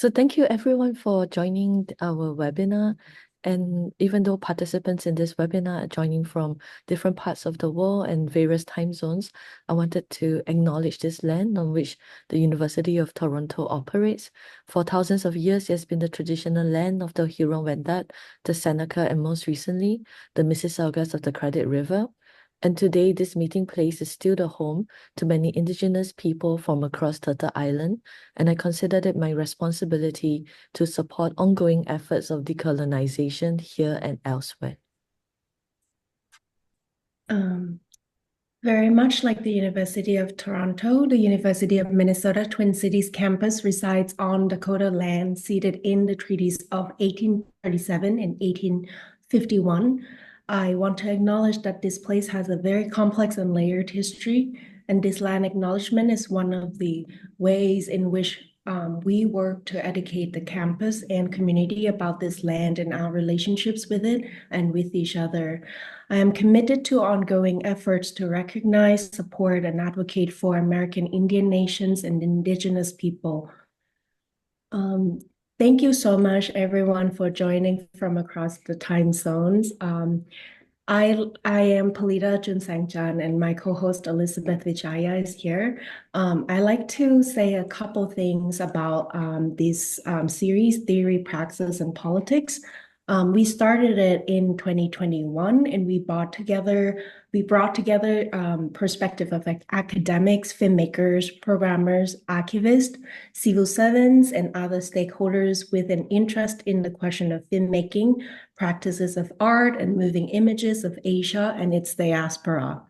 So thank you everyone for joining our webinar. And even though participants in this webinar are joining from different parts of the world and various time zones, I wanted to acknowledge this land on which the University of Toronto operates. For thousands of years, it has been the traditional land of the Huron-Wendat, the Seneca, and most recently, the Mississaugas of the Credit River. And today, this meeting place is still the home to many Indigenous people from across Turtle Island, and I considered it my responsibility to support ongoing efforts of decolonization here and elsewhere. Very much like the University of Toronto, the University of Minnesota Twin Cities campus resides on Dakota land ceded in the treaties of 1837 and 1851. I want to acknowledge that this place has a very complex and layered history, and this land acknowledgement is one of the ways in which we work to educate the campus and community about this land and our relationships with it and with each other. I am committed to ongoing efforts to recognize, support, and advocate for American Indian nations and Indigenous people. Thank you so much, everyone, for joining from across the time zones. I am Palita Chunsaengchan, and my co-host Elizabeth Wijaya is here. I like to say a couple things about this series, Theory, Praxis, and Politics. We started it in 2021, and we brought together perspective of academics, filmmakers, programmers, archivists, civil servants, and other stakeholders with an interest in the question of filmmaking, practices of art, and moving images of Asia and its diaspora.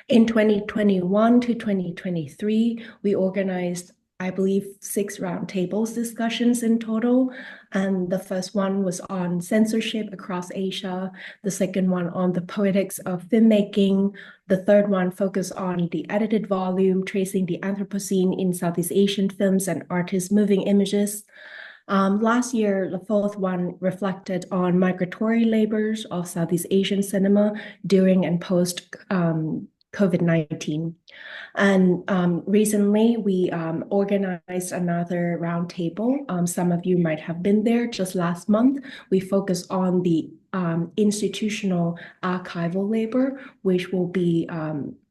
In 2021 to 2023, we organized, I believe, 6 roundtables discussions in total. And the first one was on censorship across Asia. The second one on the poetics of filmmaking. The third one focused on the edited volume, tracing the Anthropocene in Southeast Asian films and artists' moving images. Last year, the fourth one reflected on migratory labors of Southeast Asian cinema during and post COVID-19. And recently, we organized another roundtable. Some of you might have been there just last month. We focused on the institutional archival labor, which will be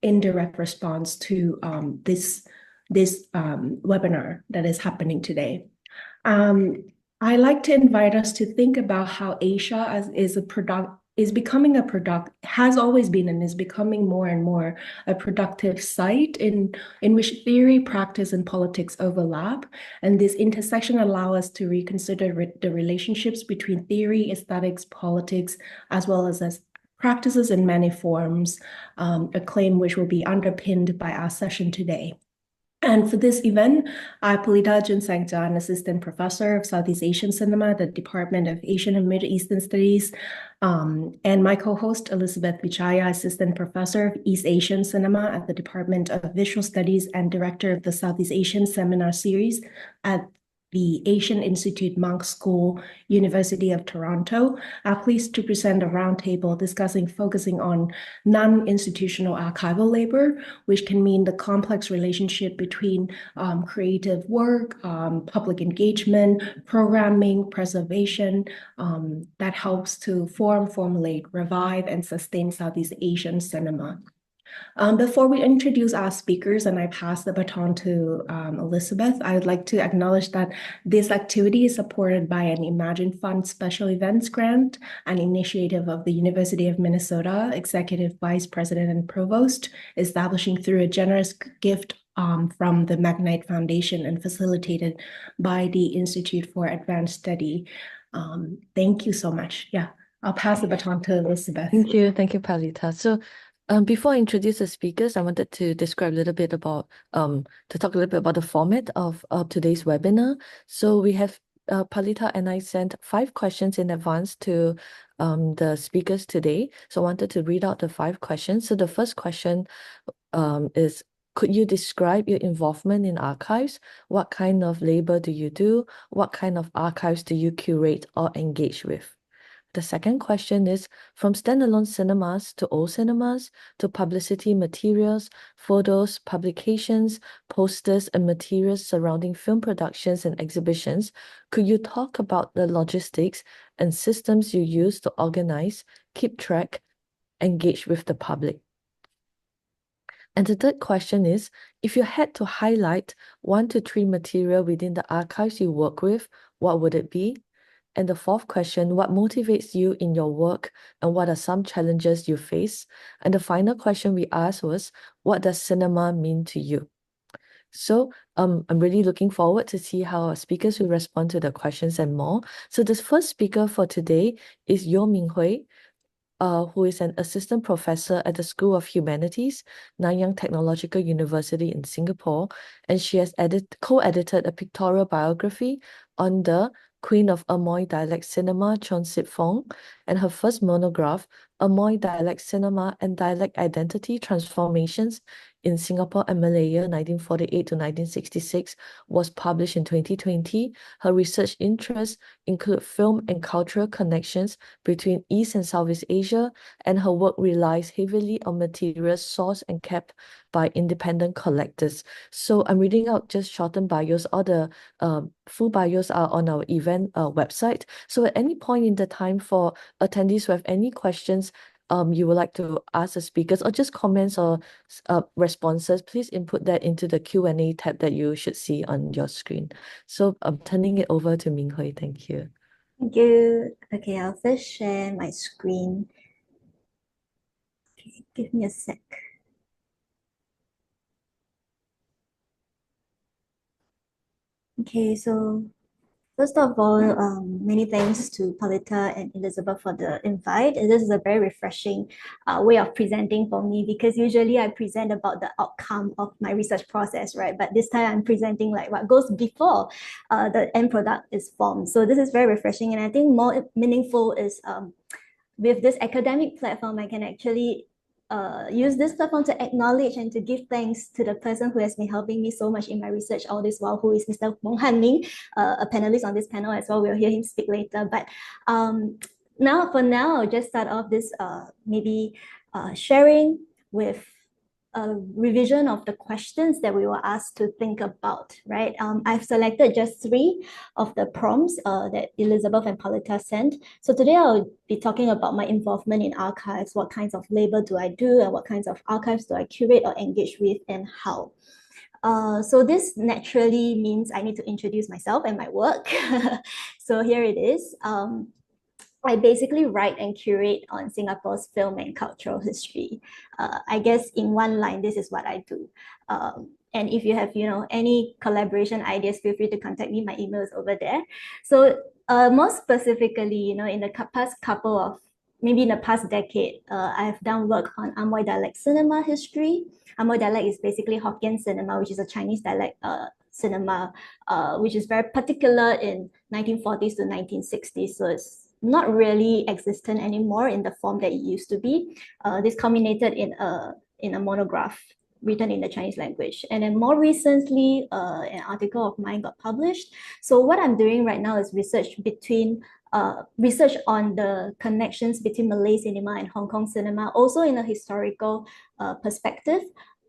in direct response to this webinar that is happening today. I like to invite us to think about how Asia has always been and is becoming more and more a productive site in which theory, practice, and politics overlap. And this intersection allows us to reconsider the relationships between theory, aesthetics, politics, as well as practices in many forms, a claim which will be underpinned by our session today. And for this event, Palita Chunsaengchan, Assistant Professor of Southeast Asian Cinema at the Department of Asian and Middle Eastern Studies, and my co-host Elizabeth Wijaya, Assistant Professor of East Asian Cinema at the Department of Visual Studies and Director of the Southeast Asian Seminar Series at the Asian Institute Monk School, University of Toronto, are pleased to present a roundtable focusing on non-institutional archival labor, which can mean the complex relationship between creative work, public engagement, programming, preservation, that helps to formulate, revive, and sustain Southeast Asian cinema. Before we introduce our speakers and I pass the baton to Elizabeth, I would like to acknowledge that this activity is supported by an Imagine Fund Special Events Grant, an initiative of the University of Minnesota Executive Vice President and Provost, establishing through a generous gift from the Magnite Foundation and facilitated by the Institute for Advanced Study. Thank you so much. Yeah, I'll pass the baton to Elizabeth. Thank you, Palita. So before I introduce the speakers, I wanted to describe a little bit about, to talk a little bit about the format of today's webinar. So we have Palita and I sent 5 questions in advance to the speakers today. So I wanted to read out the 5 questions. So the first question is, could you describe your involvement in archives? What kind of labor do you do? What kind of archives do you curate or engage with? The second question is, from standalone cinemas to old cinemas to publicity materials, photos, publications, posters, and materials surrounding film productions and exhibitions, could you talk about the logistics and systems you use to organize, keep track, engage with the public? And the third question is, if you had to highlight 1 to 3 material within the archives you work with, what would it be? And the fourth question, what motivates you in your work and what are some challenges you face? And the final question we asked was, what does cinema mean to you? So I'm really looking forward to see how our speakers will respond to the questions and more. So the first speaker for today is Yo Minghui, who is an assistant professor at the School of Humanities, Nanyang Technological University in Singapore, and she has co-edited a pictorial biography on the Queen of Amoy Dialect Cinema, Chon Sip Fong, and her first monograph, Amoy Dialect Cinema and Dialect Identity Transformations in Singapore and Malaya, 1948 to 1966, was published in 2020. Her research interests include film and cultural connections between East and Southeast Asia, and her work relies heavily on materials sourced and kept by independent collectors. So I'm reading out just shortened bios. All the full bios are on our event website. So at any point in the time for attendees who have any questions, you would like to ask the speakers or just comments or responses, please input that into the Q&A tab that you should see on your screen. So I'm turning it over to Minghui. Thank you. Thank you. Okay, I'll first share my screen. Okay, give me a sec. Okay, so first of all, many thanks to Palita and Elizabeth for the invite. This is a very refreshing way of presenting for me, because usually I present about the outcome of my research process, right? But this time I'm presenting like what goes before the end product is formed. So this is very refreshing, and I think more meaningful is with this academic platform, I can actually use this platform to acknowledge and to give thanks to the person who has been helping me so much in my research all this while, who is Mr. Wong Han Ming, a panelist on this panel as well. We'll hear him speak later. But for now, I'll just start off this maybe sharing with a revision of the questions that we were asked to think about, right? I've selected just 3 of the prompts that Elizabeth and Palita sent. So today I'll be talking about my involvement in archives, what kinds of labor do I do, and what kinds of archives do I curate or engage with, and how. So this naturally means I need to introduce myself and my work. So here it is. I basically write and curate on Singapore's film and cultural history. I guess in one line, this is what I do. And if you have, any collaboration ideas, feel free to contact me. My email is over there. So more specifically, in the past couple of, maybe in the past decade, I've done work on Amoy dialect cinema history. Amoy dialect is basically Hokkien cinema, which is a Chinese dialect cinema, which is very particular in 1940s to 1960s. So it's not really existent anymore in the form that it used to be. This culminated in a monograph written in the Chinese language. And then more recently, an article of mine got published. So what I'm doing right now is research on the connections between Malay cinema and Hong Kong cinema, also in a historical perspective.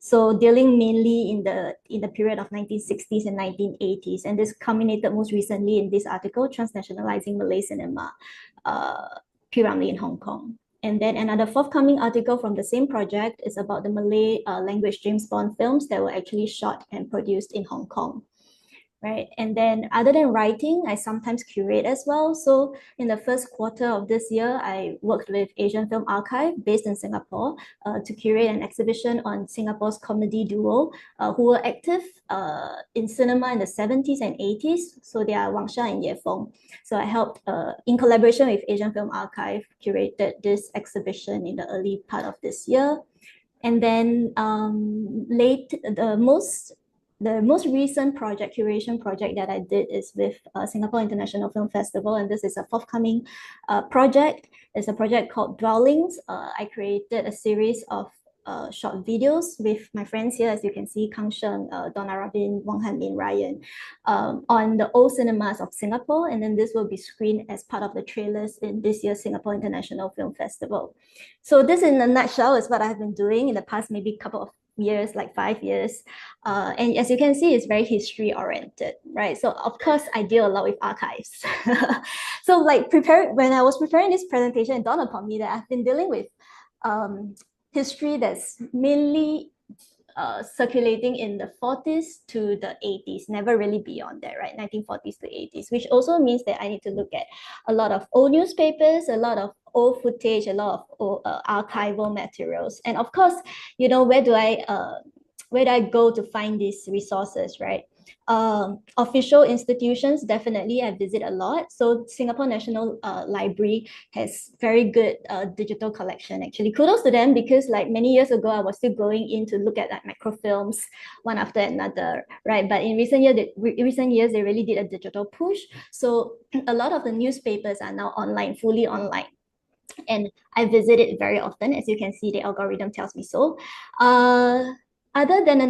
So dealing mainly in the period of 1960s and 1980s. And this culminated most recently in this article, Transnationalizing Malay Cinema, P. in Hong Kong. And then another forthcoming article from the same project is about the Malay language James Bond films that were actually shot and produced in Hong Kong. Right. And then other than writing, I sometimes curate as well. So in the first quarter of this year, I worked with Asian Film Archive based in Singapore to curate an exhibition on Singapore's comedy duo who were active in cinema in the 70s and 80s. So they are Wang Sha and Ye Feng. So I helped, in collaboration with Asian Film Archive, curated this exhibition in the early part of this year. And then the most recent curation project that I did is with Singapore International Film Festival, and this is a forthcoming project. It's a project called Dwellings. I created a series of short videos with my friends here, as you can see, Kang Sheng, Donna Rabin, Wong Han Min, Ryan, on the old cinemas of Singapore. And then this will be screened as part of the trailers in this year's Singapore International Film Festival. So this in a nutshell is what I've been doing in the past maybe couple of years, like 5 years. And as you can see, it's very history oriented, right? So of course I deal a lot with archives. So like when I was preparing this presentation, it dawned upon me that I've been dealing with history that's mainly circulating in the 40s to the 80s, never really beyond that, right? 1940s to 80s, which also means that I need to look at a lot of old newspapers, a lot of old footage, a lot of old, archival materials. And of course, you know, where do I go to find these resources, right? Official institutions, definitely I visit a lot. So Singapore National Library has very good digital collection, actually. Kudos to them, because like many years ago, I was still going in to look at like microfilms one after another, right? But in recent years, they really did a digital push. So a lot of the newspapers are now online, fully online. And I visit it very often. As you can see, the algorithm tells me so. Other than the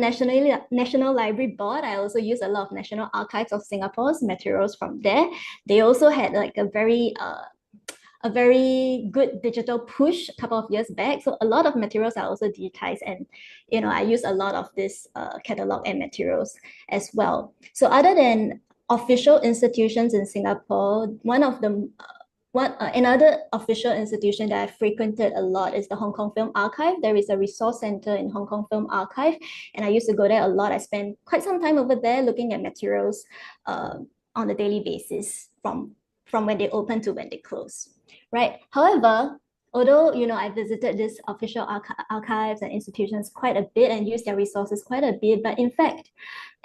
National Library Board, I also use a lot of National Archives of Singapore's materials from there. They also had like a very good digital push a couple of years back. So a lot of materials are also digitized, and you know, I use a lot of this catalog and materials as well. So other than official institutions in Singapore, one of the another official institution that I've frequented a lot is the Hong Kong Film Archive. There is a resource center in Hong Kong Film Archive, and I used to go there a lot. I spent quite some time over there looking at materials on a daily basis from when they open to when they close, right? However, although, you know, I visited these official archives and institutions quite a bit and used their resources quite a bit, but in fact,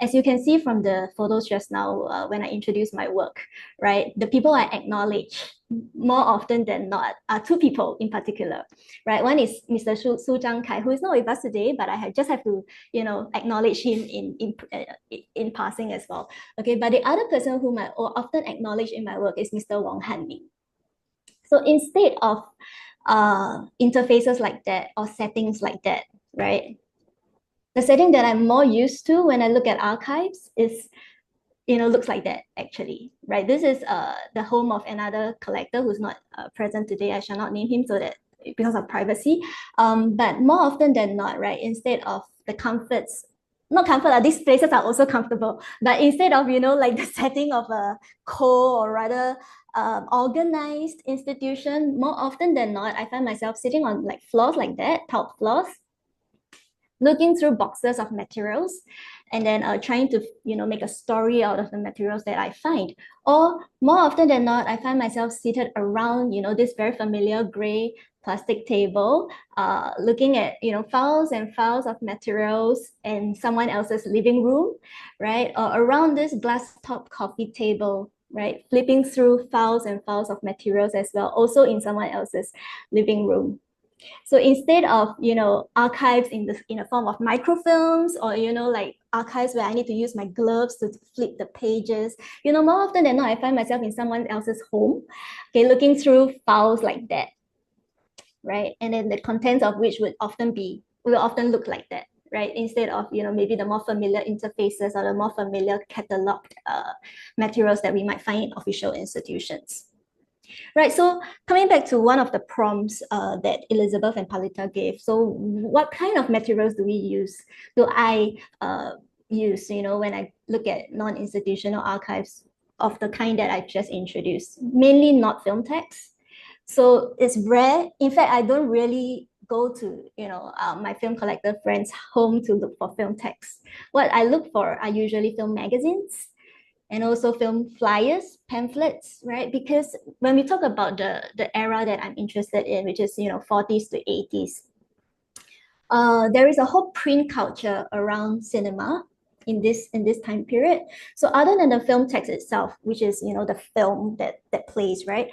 as you can see from the photos just now, when I introduced my work, right, the people I acknowledge more often than not are two people in particular, right? One is Mr. Su Zhangkai, who is not with us today, but I just have to, you know, acknowledge him in passing as well. Okay, but the other person whom I often acknowledge in my work is Mr. Wong Han Min. So instead of interfaces like that or settings like that, right? The setting that I'm more used to when I look at archives is, you know, looks like that actually, right? This is the home of another collector who's not present today. I shall not name him so that because of privacy. But more often than not, right, instead of the comforts, not comfort, these places are also comfortable, but instead of, you know, like the setting of a or rather organized institution, more often than not, I find myself sitting on like floors like that, tiled floors, looking through boxes of materials, and then trying to, you know, make a story out of the materials that I find. Or more often than not, I find myself seated around, you know, this very familiar gray plastic table, looking at, you know, files and files of materials in someone else's living room, right? Or around this glass top coffee table, right? Flipping through files and files of materials as well, also in someone else's living room. So instead of, you know, archives in a form of microfilms, or, you know, like archives where I need to use my gloves to flip the pages, you know, more often than not, I find myself in someone else's home, okay, looking through files like that, right? And then the contents of which will often look like that, right? Instead of, you know, maybe the more familiar interfaces or the more familiar cataloged materials that we might find in official institutions. Right, so coming back to one of the prompts that Elizabeth and Palita gave. So what kind of materials do I use, you know, when I look at non-institutional archives of the kind that I've just introduced? Mainly not film text. So it's rare. In fact, I don't really go to, you know, my film collector friends' home to look for film text. What I look for are usually film magazines, and also film flyers, pamphlets, right? Because when we talk about the era that I'm interested in, which is, you know, 40s to 80s, there is a whole print culture around cinema in this time period. So other than the film text itself, which is, you know, the film that plays, right?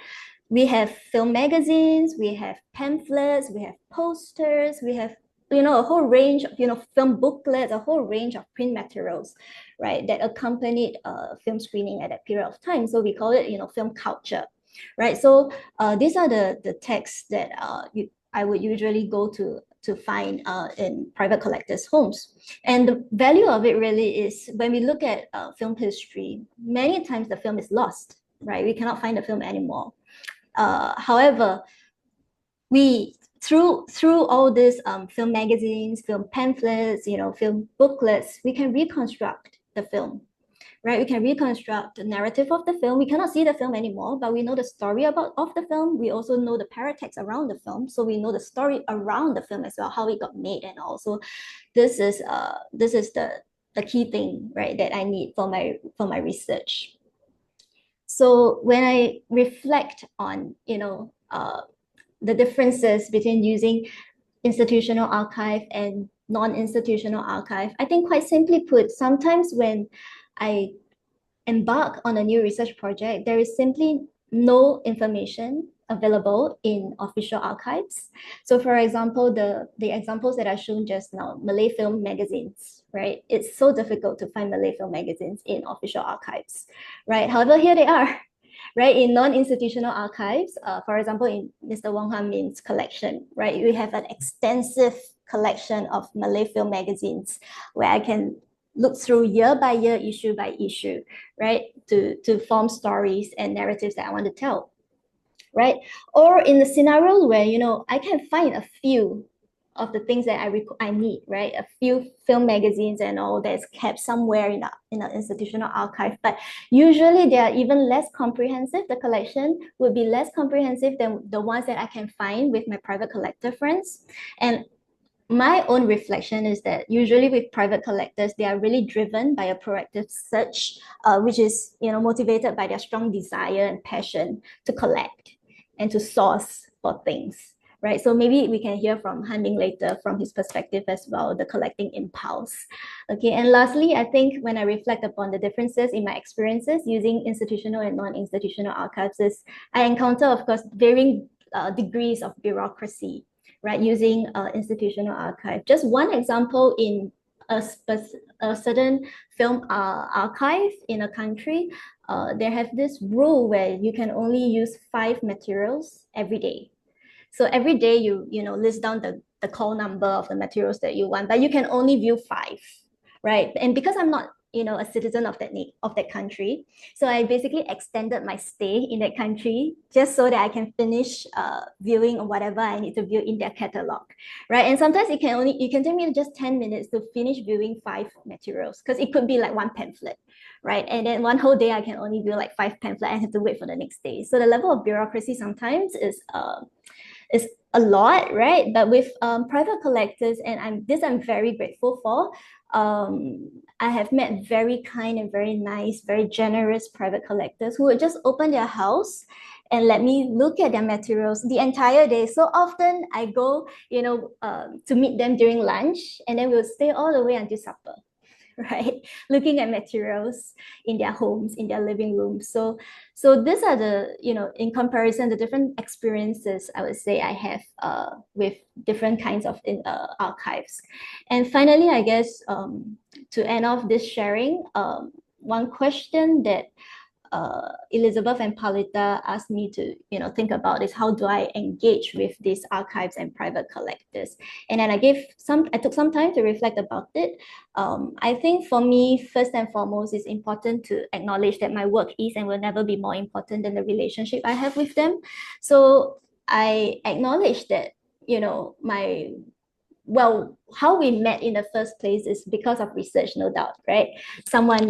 We have film magazines, we have pamphlets, we have posters, we have, you know, a whole range of, you know, film booklets, a whole range of print materials, right, that accompanied film screening at that period of time. So we call it, you know, film culture, right? So these are the texts that I would usually go to to find in private collectors' homes. And the value of it really is when we look at film history, many times the film is lost, right? We cannot find the film anymore. However, we through all these film magazines, film pamphlets, film booklets, we can reconstruct the film, right? We can reconstruct the narrative of the film. We cannot see the film anymore, but we know the story of the film. We also know the paratext around the film, so we know the story around the film as well, how it got made, and also this is the key thing, right, that I need for my research. So when I reflect on the differences between using institutional archive and non-institutional archive, I think quite simply put, sometimes when I embark on a new research project, there is simply no information available in official archives. So for example, the examples that I shown just now, Malay film magazines, right? It's so difficult to find Malay film magazines in official archives, right? However, here they are, right? In non-institutional archives, for example, in Mr. Wong Han Min's collection, right? We have an extensive collection of Malay film magazines where I can look through year by year, issue by issue, right? To form stories and narratives that I want to tell, right? Or in the scenario where, I can find a few of the things that I need, right? A few film magazines and all that's kept somewhere in an institutional archive, but usually they are even less comprehensive. The collection would be less comprehensive than the ones that I can find with my private collector friends. And my own reflection is that usually with private collectors, they are really driven by a proactive search, which is motivated by their strong desire and passion to collect and to source for things, right? So maybe we can hear from Han Ming later from his perspective as well, the collecting impulse. Okay, and lastly, I think when I reflect upon the differences in my experiences using institutional and non-institutional archives, I encounter, of course, varying degrees of bureaucracy, right, using institutional archive. Just one example, in a certain film archive in a country, they have this rule where you can only use 5 materials every day. So every day you list down the call number of the materials that you want, but you can only view 5, right? And because I'm not a citizen of that country, so I basically extended my stay in that country just so that I can finish viewing whatever I need to view in their catalog, right? And sometimes it can take me just 10 minutes to finish viewing 5 materials, because it could be like one pamphlet, right? And then one whole day I can only view like 5 pamphlets and have to wait for the next day. So the level of bureaucracy sometimes is a lot, right? But with private collectors, and I'm very grateful for, I have met very kind and very nice, very generous private collectors who would just open their house and let me look at their materials the entire day. So often I go, to meet them during lunch, and then we'll stay all the way until supper, right? Looking at materials in their homes, in their living rooms. So these are the, in comparison, the different experiences I would say I have with different kinds of archives. And finally, I guess, to end off this sharing, one question that Elizabeth and Palita asked me to think about is, how do I engage with these archives and private collectors? And then I took some time to reflect about it. I think for me, first and foremost, it's important to acknowledge that my work is and will never be more important than the relationship I have with them. So I acknowledge that how we met in the first place is because of research, no doubt, right? Someone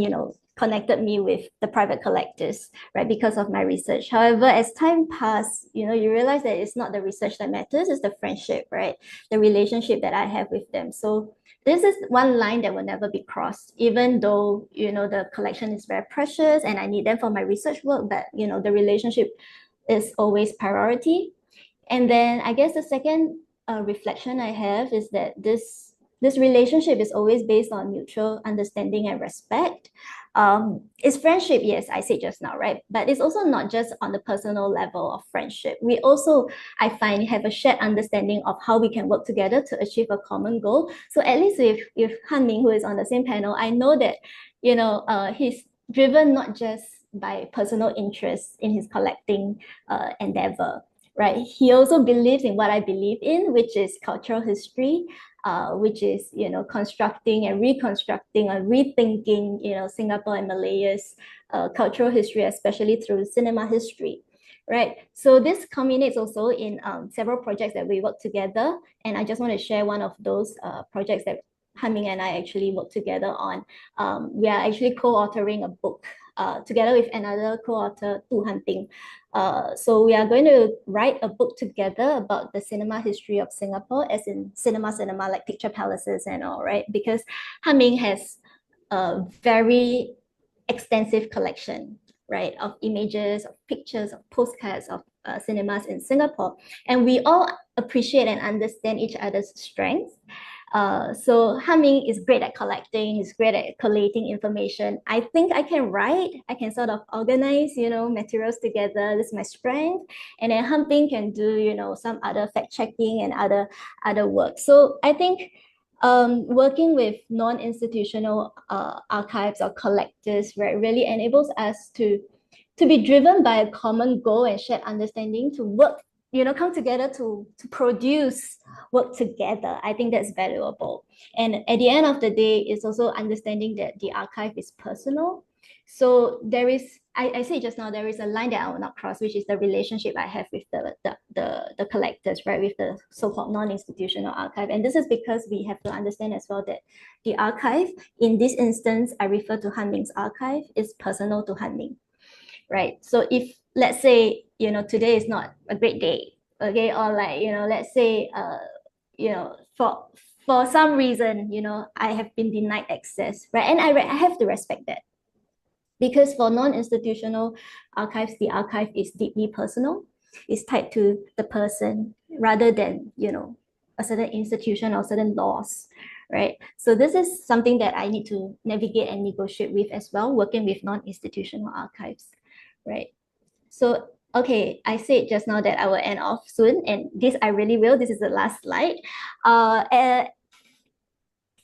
connected me with the private collectors, right, because of my research. However, as time passed, you realize that it's not the research that matters, it's the friendship, right? The relationship that I have with them. So this is one line that will never be crossed, even though, the collection is very precious and I need them for my research work, but, the relationship is always priority. And then I guess the second reflection I have is that this relationship is always based on mutual understanding and respect. It's friendship, yes, I said just now, right? But it's also not just on the personal level of friendship. We also, I find, have a shared understanding of how we can work together to achieve a common goal. So at least with Han Ming, who is on the same panel, I know that, he's driven not just by personal interest in his collecting endeavor, right? He also believes in what I believe in, which is cultural history, which is, constructing and reconstructing and rethinking, Singapore and Malaya's cultural history, especially through cinema history. Right. So this culminates also in several projects that we work together. And I just want to share one of those projects that Hanming and I actually work together on. We are actually co-authoring a book together with another co-author, Tu Han Ting. So we are going to write a book together about the cinema history of Singapore, as in cinema, like picture palaces and all, right? Because Hanming has a very extensive collection, right, of images, of pictures, of postcards of cinemas in Singapore. And we all appreciate and understand each other's strengths. So Hanming is great at collecting, he's great at collating information. I think I can write, I can sort of organize, materials together. This is my strength. And then Hanming can do, some other fact checking and other work. So I think working with non-institutional archives or collectors, right, really enables us to be driven by a common goal and shared understanding to work, come together to produce work together. I think that's valuable. And at the end of the day, it's also understanding that the archive is personal. So there is, I said just now, there is a line that I will not cross, which is the relationship I have with the collectors, right, with the so-called non-institutional archive. And this is because we have to understand as well that the archive, in this instance, I refer to Hanming's archive, is personal to Hanming, right? So if, let's say, today is not a great day, okay, or like, let's say, for some reason, I have been denied access, right? And I have to respect that. Because for non-institutional archives, the archive is deeply personal. It's tied to the person rather than, a certain institution or certain laws, right? So this is something that I need to navigate and negotiate with as well, working with non-institutional archives, right? So, okay, I said just now that I will end off soon, and this I really will. This is the last slide.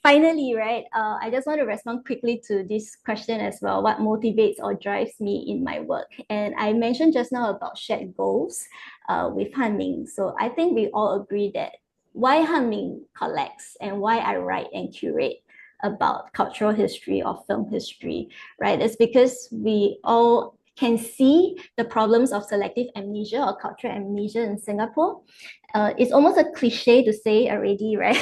Finally, right, I just want to respond quickly to this question as well. What motivates or drives me in my work? And I mentioned just now about shared goals with Hanming. So I think we all agree that why Hanming collects and why I write and curate about cultural history or film history, right? It's because we all can see the problems of selective amnesia or cultural amnesia in Singapore. It's almost a cliche to say already, right?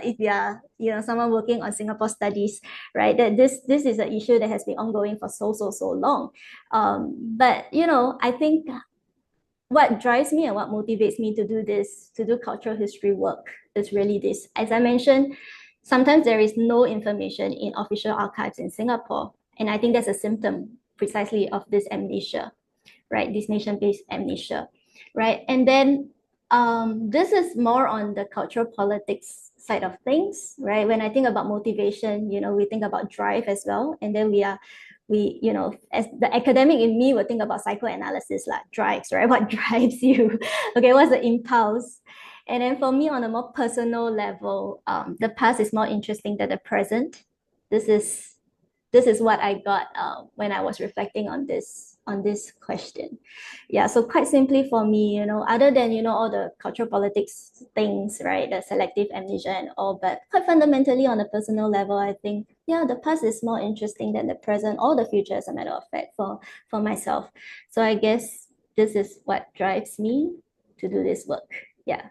If you are, someone working on Singapore studies, right? That this is an issue that has been ongoing for so long. But I think what drives me and what motivates me to do this, to do cultural history work, is really this. As I mentioned, sometimes there is no information in official archives in Singapore, and I think that's a symptom precisely of this amnesia, right? This nation-based amnesia, right? And then this is more on the cultural politics side of things, right? When I think about motivation, we think about drive as well. And then as the academic in me would think about psychoanalysis, like drives, right? What drives you? Okay, what's the impulse? And then for me, on a more personal level, the past is more interesting than the present. This is what I got when I was reflecting on this question. Yeah, so quite simply for me, other than all the cultural politics things, right, the selective amnesia and all, but quite fundamentally on a personal level, I think, yeah, the past is more interesting than the present or the future, as a matter of fact, for myself. So I guess this is what drives me to do this work. Yeah.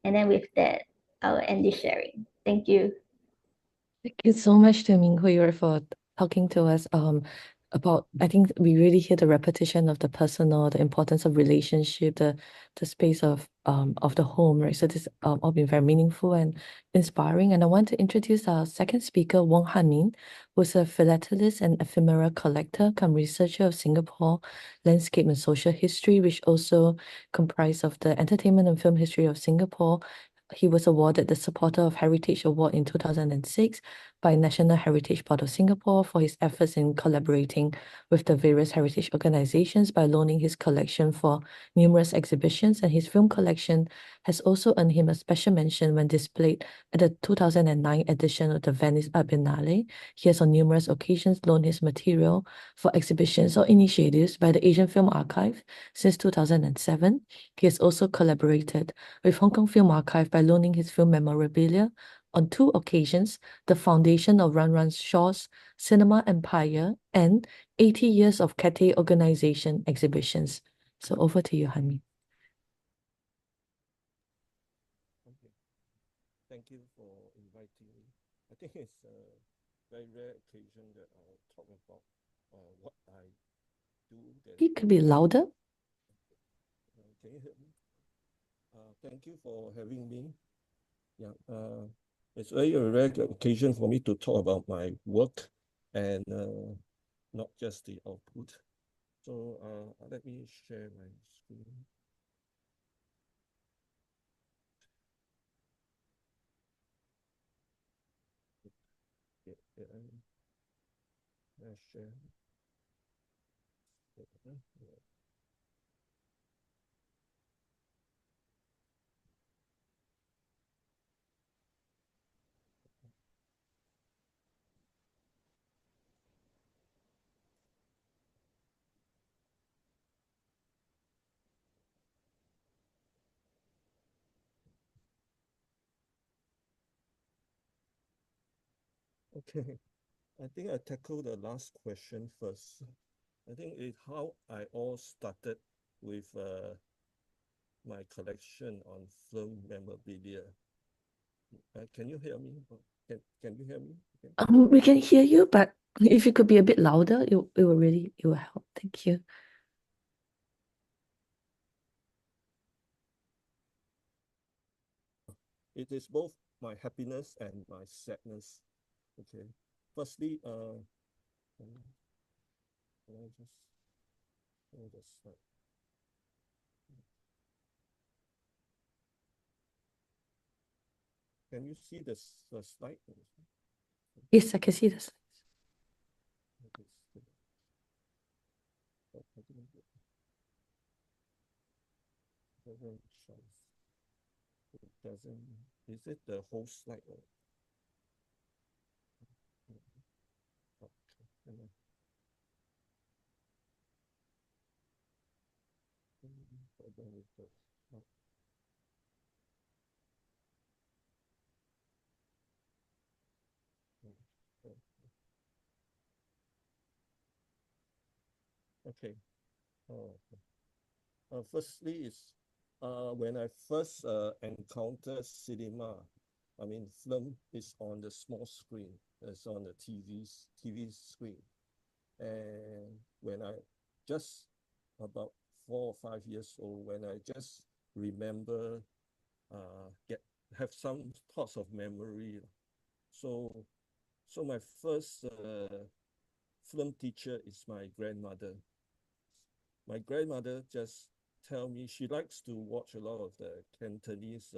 And then with that, I'll end this sharing. Thank you. Thank you so much to Ming Hui for talking to us about, I think we really hear the repetition of the personal, the importance of relationship, the space of the home, right? So this all been very meaningful and inspiring. And I want to introduce our second speaker, Wong Han-min, who's a philatelist and ephemera collector, come researcher of Singapore landscape and social history, which also comprise of the entertainment and film history of Singapore. He was awarded the Supporter of Heritage Award in 2006 by National Heritage Board of Singapore for his efforts in collaborating with the various heritage organizations by loaning his collection for numerous exhibitions, and his film collection has also earned him a special mention when displayed at the 2009 edition of the Venice Art Biennale. He has on numerous occasions loaned his material for exhibitions or initiatives by the Asian Film Archive since 2007. He has also collaborated with Hong Kong Film Archive by loaning his film memorabilia on 2 occasions, the foundation of Run Run Shaw's Cinema Empire and 80 Years of Cathay Organization exhibitions. So over to you, Hanmi. Okay. Thank you for inviting me. I think it's a very rare occasion that I'll talk about what I do. It could be louder. Can you hear me? Thank you for having me. Yeah, it's very a rare occasion for me to talk about my work and not just the output. So let me share my screen. Let's share. Okay, I think I tackle the last question first. I think it's how I all started with my collection on film memorabilia. Can you hear me? Can you hear me? Okay. We can hear you, but if you could be a bit louder, it will help. Thank you. It is both my happiness and my sadness. Okay. Firstly, can I just show the slide? Can you see the slide? Yes, I can see this. It doesn't. Is it the whole slide? Okay. Firstly, is when I first encountered cinema. I mean, film is on the small screen. It's on the TV screen. And when I just about 4 or 5 years old, when I just remember have some thoughts of memory. So my first film teacher is my grandmother. My grandmother just tell me she likes to watch a lot of the Cantonese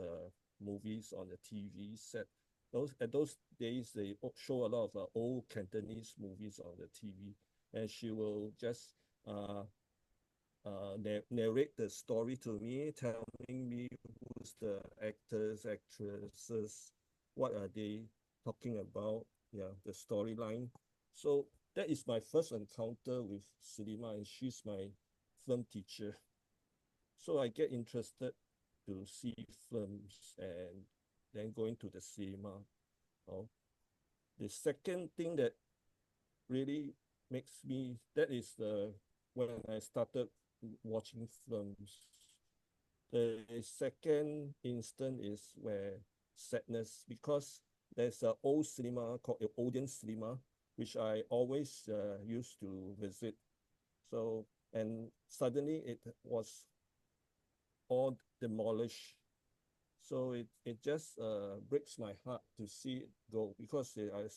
movies on the TV set. At those days, they show a lot of old Cantonese movies on the TV, and she will just narrate the story to me, telling me who's the actors, actresses, what are they talking about, yeah, the storyline. So that is my first encounter with cinema, and she's my film teacher. So I get interested to see films and then going to the cinema. Oh. The second thing that really makes me, that is when I started watching films. The second instant is where sadness, because there's an old cinema called Odeon Cinema, which I always used to visit. So, and suddenly it was all demolished. So it just breaks my heart to see it go, because I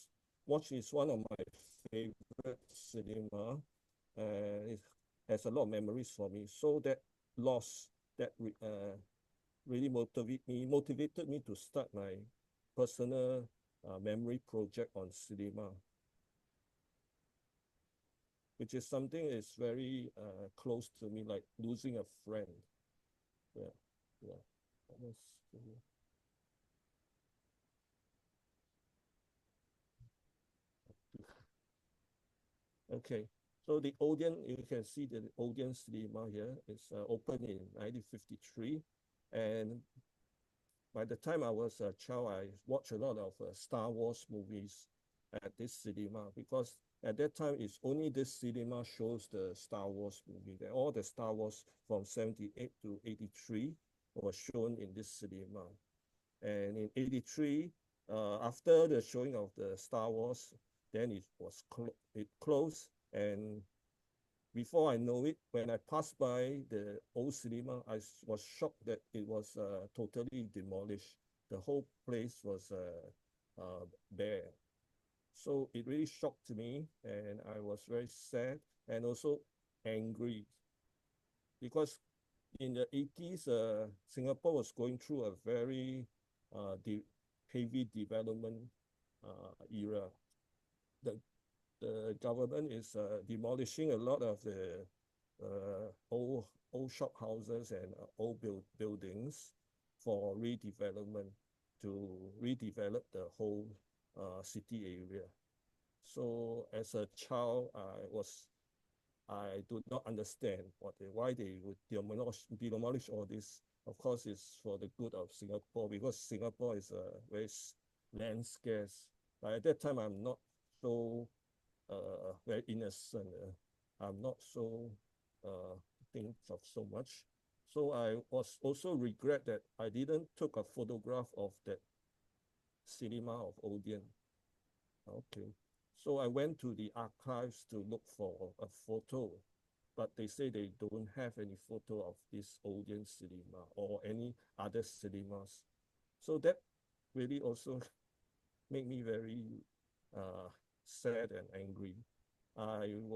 watch is one of my favorite cinema, and it has a lot of memories for me. So that loss that really motivated me to start my personal memory project on cinema, which is something is very close to me, like losing a friend. Yeah, yeah. Okay, so the Odeon, you can see the Odeon cinema here is opened in 1953, and by the time I was a child, I watched a lot of Star Wars movies at this cinema because at that time it's only this cinema shows the Star Wars movie. All the Star Wars from 78 to 83 was shown in this cinema. And in 83, after the showing of the Star Wars, then it closed. And before I know it, when I passed by the old cinema, I was shocked that it was totally demolished. The whole place was bare. So it really shocked me, and I was very sad and also angry because in the 80s, Singapore was going through a very heavy development era. The, the government is demolishing a lot of the old shop houses and old buildings for redevelopment to redevelop the whole city area. So as a child, I do not understand why they would demolish all this. Of course, it's for the good of Singapore because Singapore is very land scarce. But at that time, I'm not so very innocent. I'm not so think of so much. So I was also regret that I didn't took a photograph of that cinema of Odeon. Okay. So I went to the archives to look for a photo, but they say they don't have any photo of this Odeon cinema or any other cinemas. So that really also made me very sad and angry.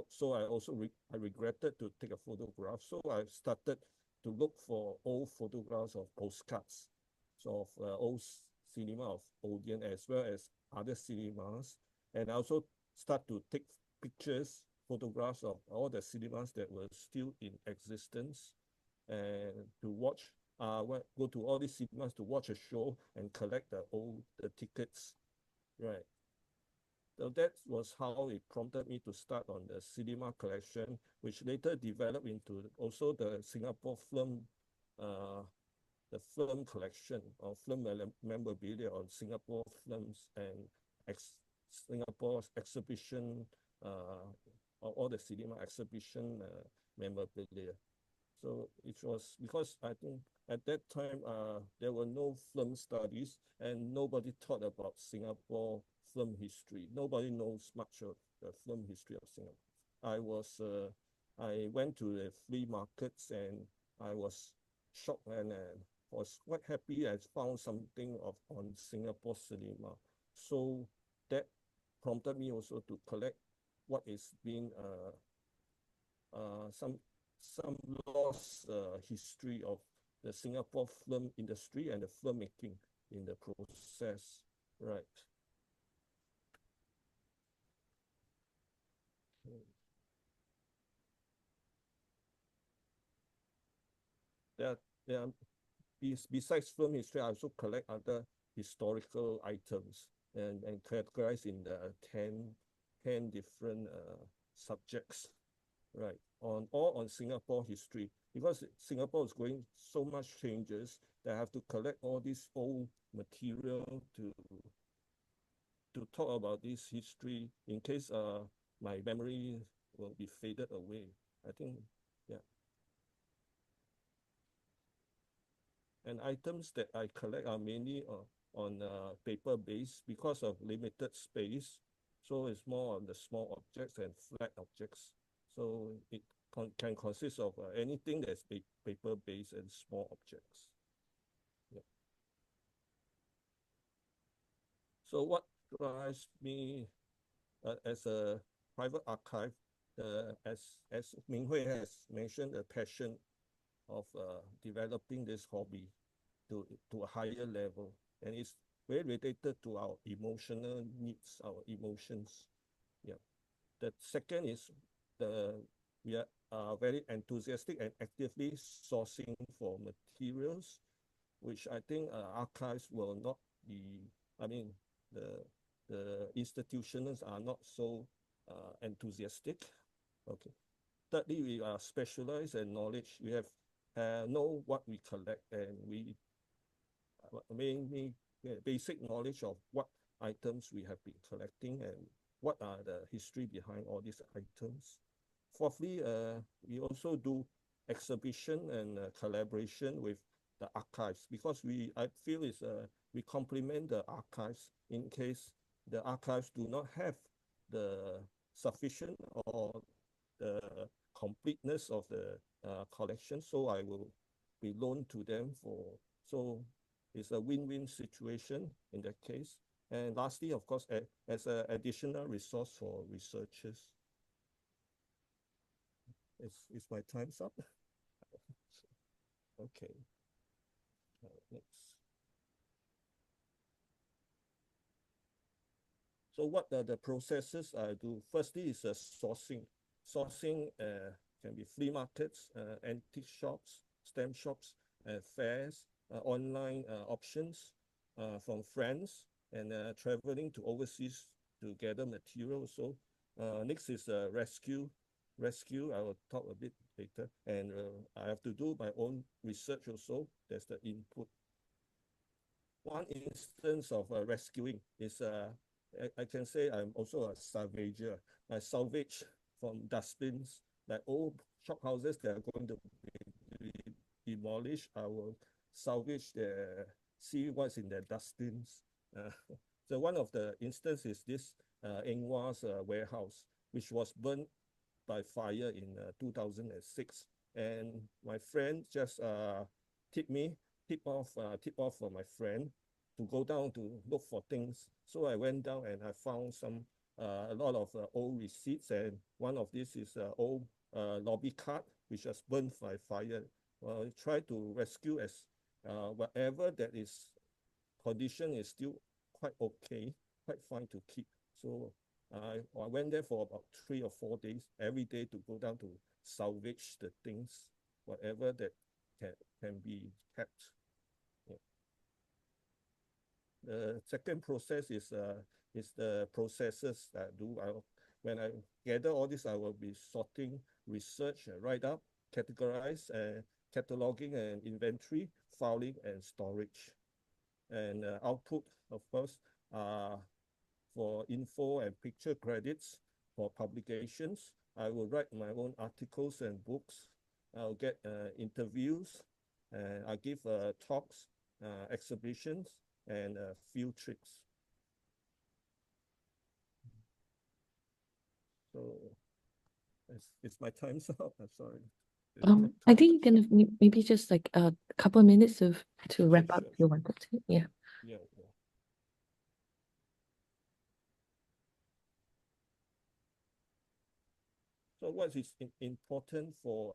So I also I regretted to take a photograph. So I started to look for old photographs of postcards, so of old cinema of Odeon as well as other cinemas, and I also start to take pictures, photographs of all the cinemas that were still in existence, and to watch. Go to all these cinemas to watch a show and collect the tickets, right? So that was how it prompted me to start on the cinema collection, which later developed into also the Singapore film, uh, the film collection of film memorabilia on Singapore films and Singapore's exhibition, all the cinema exhibition memorabilia. So it was because I think at that time there were no film studies and nobody taught about Singapore film history. Nobody knows much of the film history of Singapore. I went to the flea markets and I was shocked and was quite happy I found something on Singapore cinema. So that prompted me also to collect what is being some lost history of the Singapore film industry and the filmmaking in the process, right? There, there besides film history, I also collect other historical items and categorize in the 10 different subjects, right? All on Singapore history because Singapore is going so much changes that I have to collect all this old material to talk about this history in case my memory will be faded away. I think, yeah. And items that I collect are mainly on paper base because of limited space. So it's more on the small objects and flat objects. So it can consist of anything that's paper based and small objects. Yeah. So what drives me as a private archive, as Ming Hui has mentioned, the passion of developing this hobby to a higher level. And it's very related to our emotional needs, our emotions. Yeah. The second is we are very enthusiastic and actively sourcing for materials which I think archives will not be, I mean, the institutions are not so enthusiastic. Okay. Thirdly, we are specialized in knowledge. We have know what we collect, and we mainly basic knowledge of what items we have been collecting and what are the history behind all these items. Fourthly, we also do exhibition and collaboration with the archives, because I feel we complement the archives in case the archives do not have the sufficient or the completeness of the collection. So I will be loaned to them so it's a win-win situation in that case. And lastly, of course, as an additional resource for researchers. Is my time's up? Okay. Next. So what are the processes I do? Firstly is sourcing. Sourcing can be flea markets, antique shops, stamp shops, fairs, online options from friends, and traveling to overseas to gather material. So next is rescue. I will talk a bit later. And I have to do my own research also. There's the input. One instance of rescuing is I can say I'm also a salvager. I salvage from dustbins, like old shop houses that are going to be demolished. I will salvage see what's in the dustbins. So one of the instances is this Engwa's warehouse, which was burnt by fire in 2006. And my friend just tip off for my friend to go down to look for things. So I went down and I found a lot of old receipts, and one of these is old lobby card which was burnt by fire. Try to rescue as whatever that is condition is still quite okay, quite fine to keep. So I went there for about 3 or 4 days, every day, to go down to salvage the things, whatever that can be kept. Yeah. The second process is the processes that I do. When I gather all this, I will be sorting, research, write up, categorize, cataloging and inventory, filing and storage. And output, of course, for info and picture credits for publications. I will write my own articles and books. I'll get interviews, and I give talks, exhibitions, and field trips. So it's my time's up. I'm sorry. I think you can maybe just like a couple of minutes to wrap up if you wanted to. Yeah. Yeah. So what is important for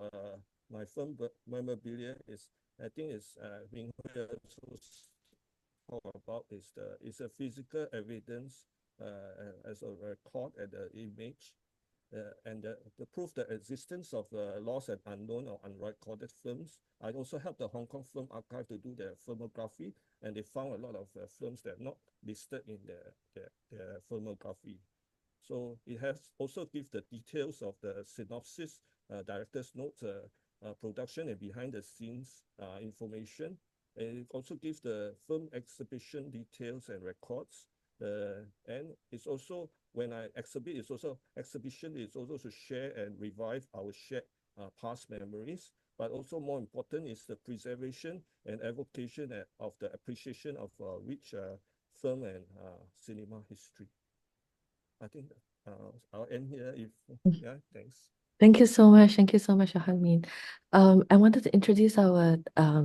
my firm memorabilia is, I think, is being here to talk about is a physical evidence as a record and the image. And the proof the existence of lost and unknown or unrecorded films. I also helped the Hong Kong Film Archive to do their filmography, and they found a lot of films that are not listed in their filmography. So it has also give the details of the synopsis, director's notes, production and behind the scenes information. And it also gives the film exhibition details and records. And it's also, when I exhibit, exhibition is also to share and revive our shared past memories. But also more important is the preservation and evocation of the appreciation of rich film and cinema history. I think I'll end here. Yeah, thanks. Thank you so much. Thank you so much, Min. I wanted to introduce our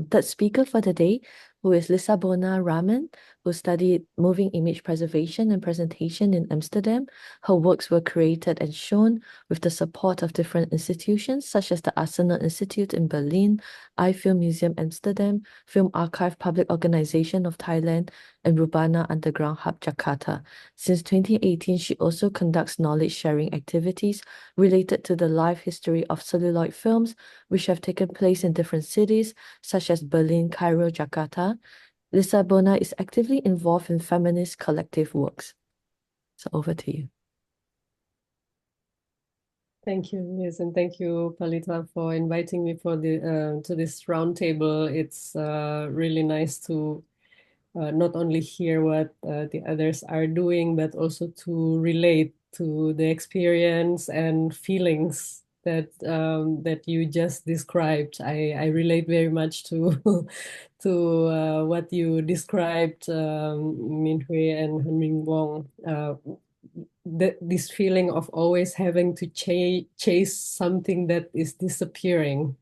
third speaker for the day, who is Lisabona Raman, who studied moving image preservation and presentation in Amsterdam. Her works were created and shown with the support of different institutions, such as the Arsenal Institute in Berlin, iFilm Museum Amsterdam, Film Archive Public Organization of Thailand, and Rubana Underground Hub Jakarta. Since 2018, she also conducts knowledge sharing activities related to the life history of celluloid films which have taken place in different cities, such as Berlin, Cairo, Jakarta. Lisabona is actively involved in feminist collective works. So over to you. Thank you, Liz, and thank you, Palita, for inviting me for the to this roundtable. It's really nice to not only hear what the others are doing, but also to relate to the experience and feelings that you just described. I relate very much to to what you described, Min Hui and Min Wong. This feeling of always having to chase something that is disappearing.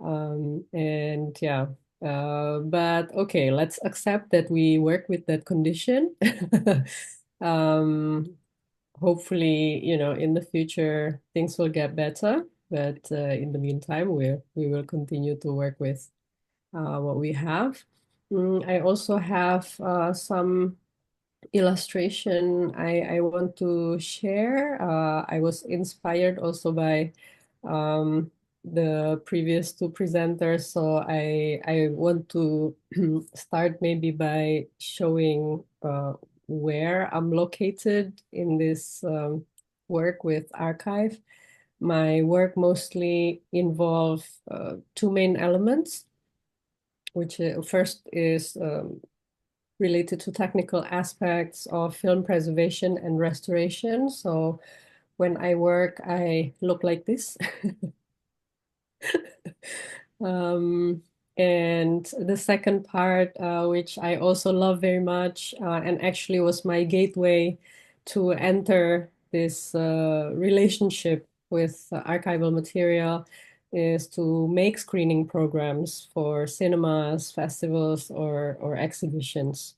And yeah, but okay, let's accept that we work with that condition. Hopefully, in the future things will get better. But in the meantime, we will continue to work with what we have. I also have some illustration I want to share. I was inspired also by the previous two presenters, so I want to start maybe by showing where I'm located in this work with Archive. My work mostly involve two main elements, which first is related to technical aspects of film preservation and restoration. So when I work, I look like this. And the second part, which I also love very much, and actually was my gateway to enter this relationship with archival material, is to make screening programs for cinemas, festivals, or exhibitions.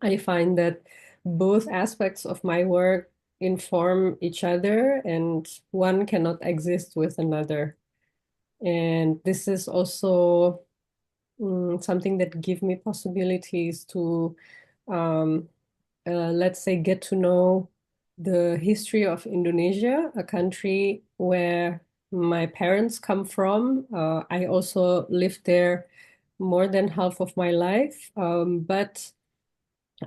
I find that both aspects of my work inform each other, and one cannot exist with another. And this is also something that give me possibilities to, let's say, get to know the history of Indonesia, a country where my parents come from. I also lived there more than half of my life, but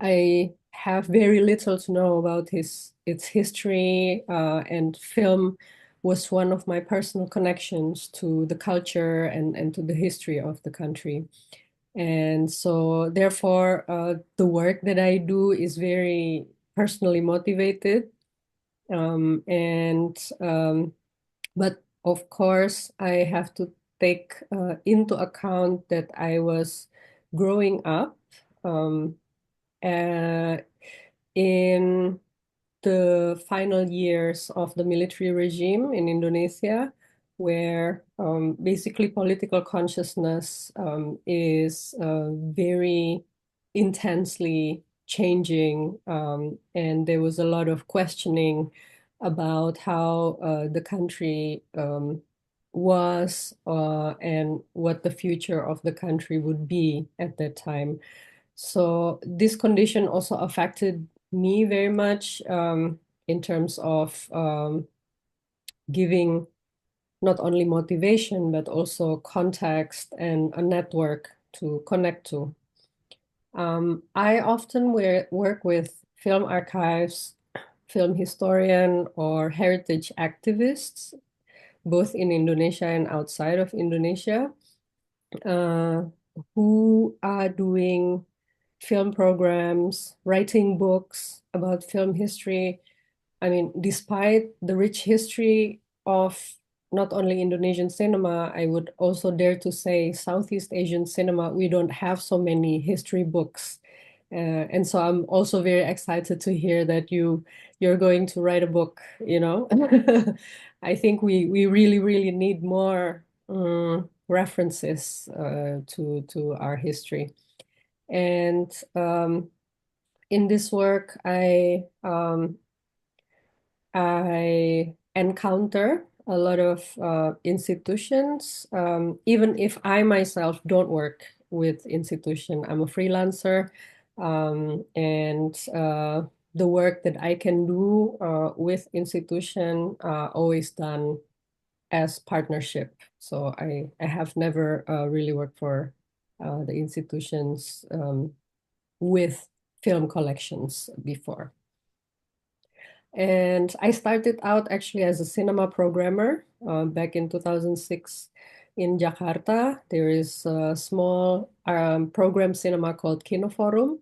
I have very little to know about its history, and film was one of my personal connections to the culture and to the history of the country. And so therefore, the work that I do is very personally motivated. But of course, I have to take into account that I was growing up in the final years of the military regime in Indonesia, where basically political consciousness is very intensely changing, and there was a lot of questioning about how the country was and what the future of the country would be at that time. So this condition also affected me very much in terms of giving not only motivation, but also context and a network to connect to. I often work with film archives, film historian, or heritage activists, both in Indonesia and outside of Indonesia, who are doing film programs, writing books about film history. I mean, despite the rich history of not only Indonesian cinema, I would also dare to say Southeast Asian cinema, we don't have so many history books. And so I'm also very excited to hear that you're going to write a book, I think we really, really need more references to our history. And in this work, I encounter a lot of institutions, even if I myself don't work with institution. I'm a freelancer, and the work that I can do with institution always done as partnership. So I have never really worked for the institutions with film collections before. And I started out actually as a cinema programmer back in 2006 in Jakarta. There is a small program cinema called Kino Forum,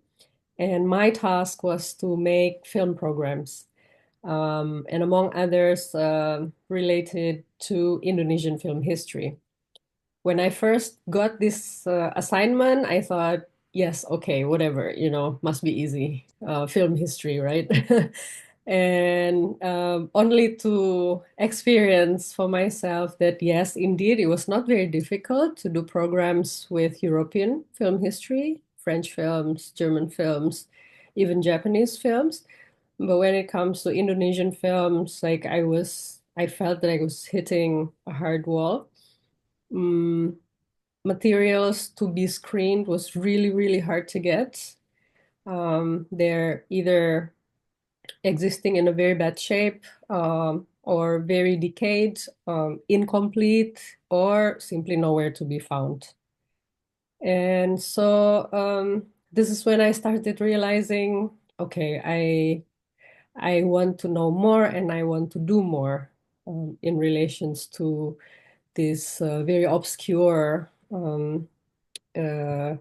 and my task was to make film programs, and among others related to Indonesian film history. When I first got this assignment, I thought, yes, okay, whatever, must be easy. Film history, right? And only to experience for myself that, yes, indeed, it was not very difficult to do programs with European film history, French films, German films, even Japanese films. But when it comes to Indonesian films, like I felt that I was hitting a hard wall. Materials to be screened was really, really hard to get. They're either existing in a very bad shape, or very decayed, incomplete, or simply nowhere to be found. And so this is when I started realizing, okay, I want to know more and I want to do more in relations to this very obscure uh,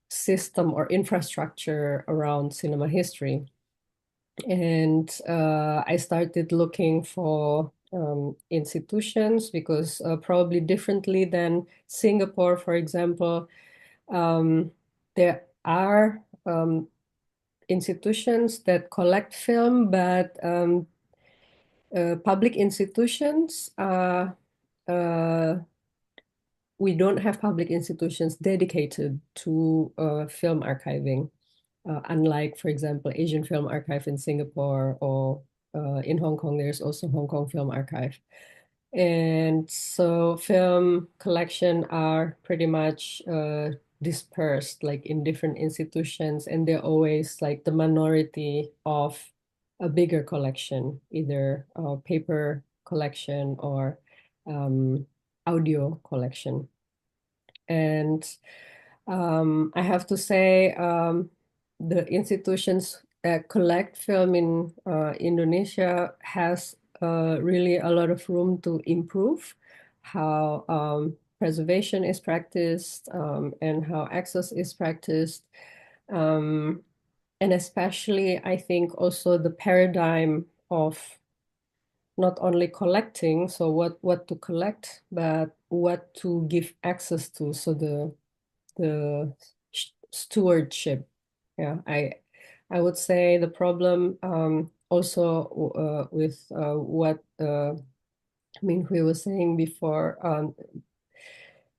system or infrastructure around cinema history. And I started looking for institutions because probably differently than Singapore, for example, there are institutions that collect film, but public institutions, we don't have public institutions dedicated to film archiving. Unlike, for example, Asian Film Archive in Singapore, or in Hong Kong, there's also Hong Kong Film Archive. And so film collection are pretty much dispersed like in different institutions, and they're always like the minority of a bigger collection, either a paper collection or audio collection. And I have to say, the institutions that collect film in Indonesia has really a lot of room to improve how preservation is practiced, and how access is practiced. And especially, I think also the paradigm of not only collecting, so what to collect, but what to give access to. So the stewardship. Yeah, I would say the problem also with what Min Hui was saying before,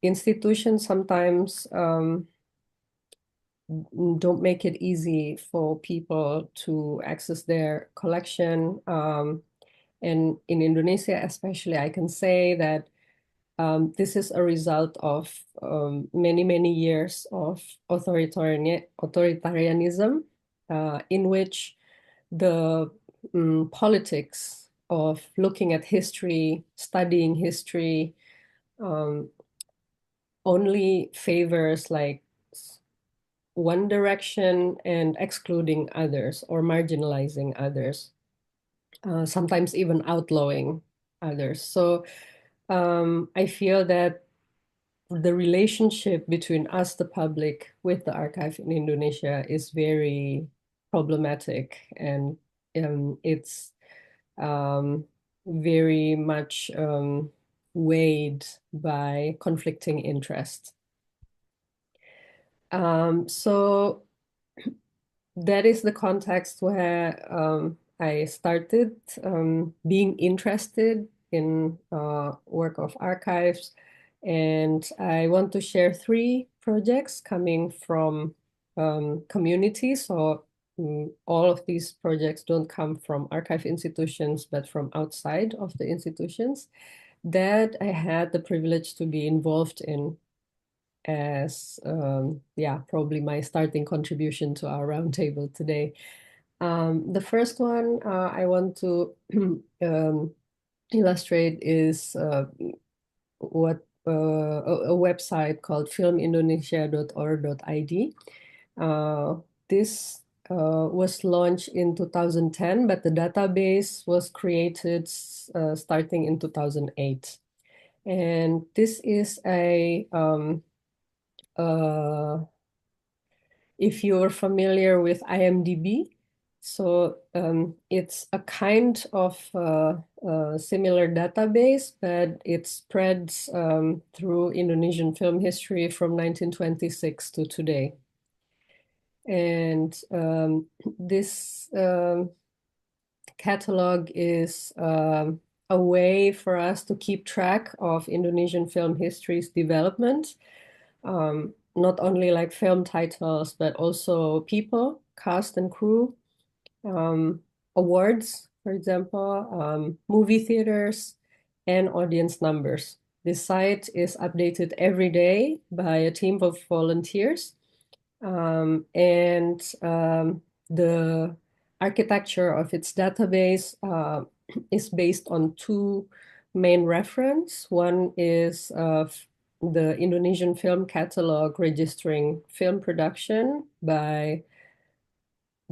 institutions sometimes don't make it easy for people to access their collection. And in Indonesia, especially, I can say that this is a result of many, many years of authoritarianism, in which the politics of looking at history, studying history, only favors like one direction and excluding others or marginalizing others, sometimes even outlawing others. So I feel that the relationship between us, the public, with the archive in Indonesia is very problematic, and it's very much weighed by conflicting interests. So that is the context where I started being interested in work of archives. And I want to share 3 projects coming from communities. So all of these projects don't come from archive institutions, but from outside of the institutions that I had the privilege to be involved in as probably my starting contribution to our roundtable today. The first one, I want to illustrate is what a website called filmindonesia.or.id. This was launched in 2010, but the database was created starting in 2008. And this is if you're familiar with IMDb, so it's a kind of similar database, but it spreads through Indonesian film history from 1926 to today. And this catalog is a way for us to keep track of Indonesian film history's development. Not only like film titles, but also people, cast and crew, awards, for example, movie theaters, and audience numbers. This site is updated every day by a team of volunteers. The architecture of its database is based on two main reference. One is the Indonesian film catalog registering film production by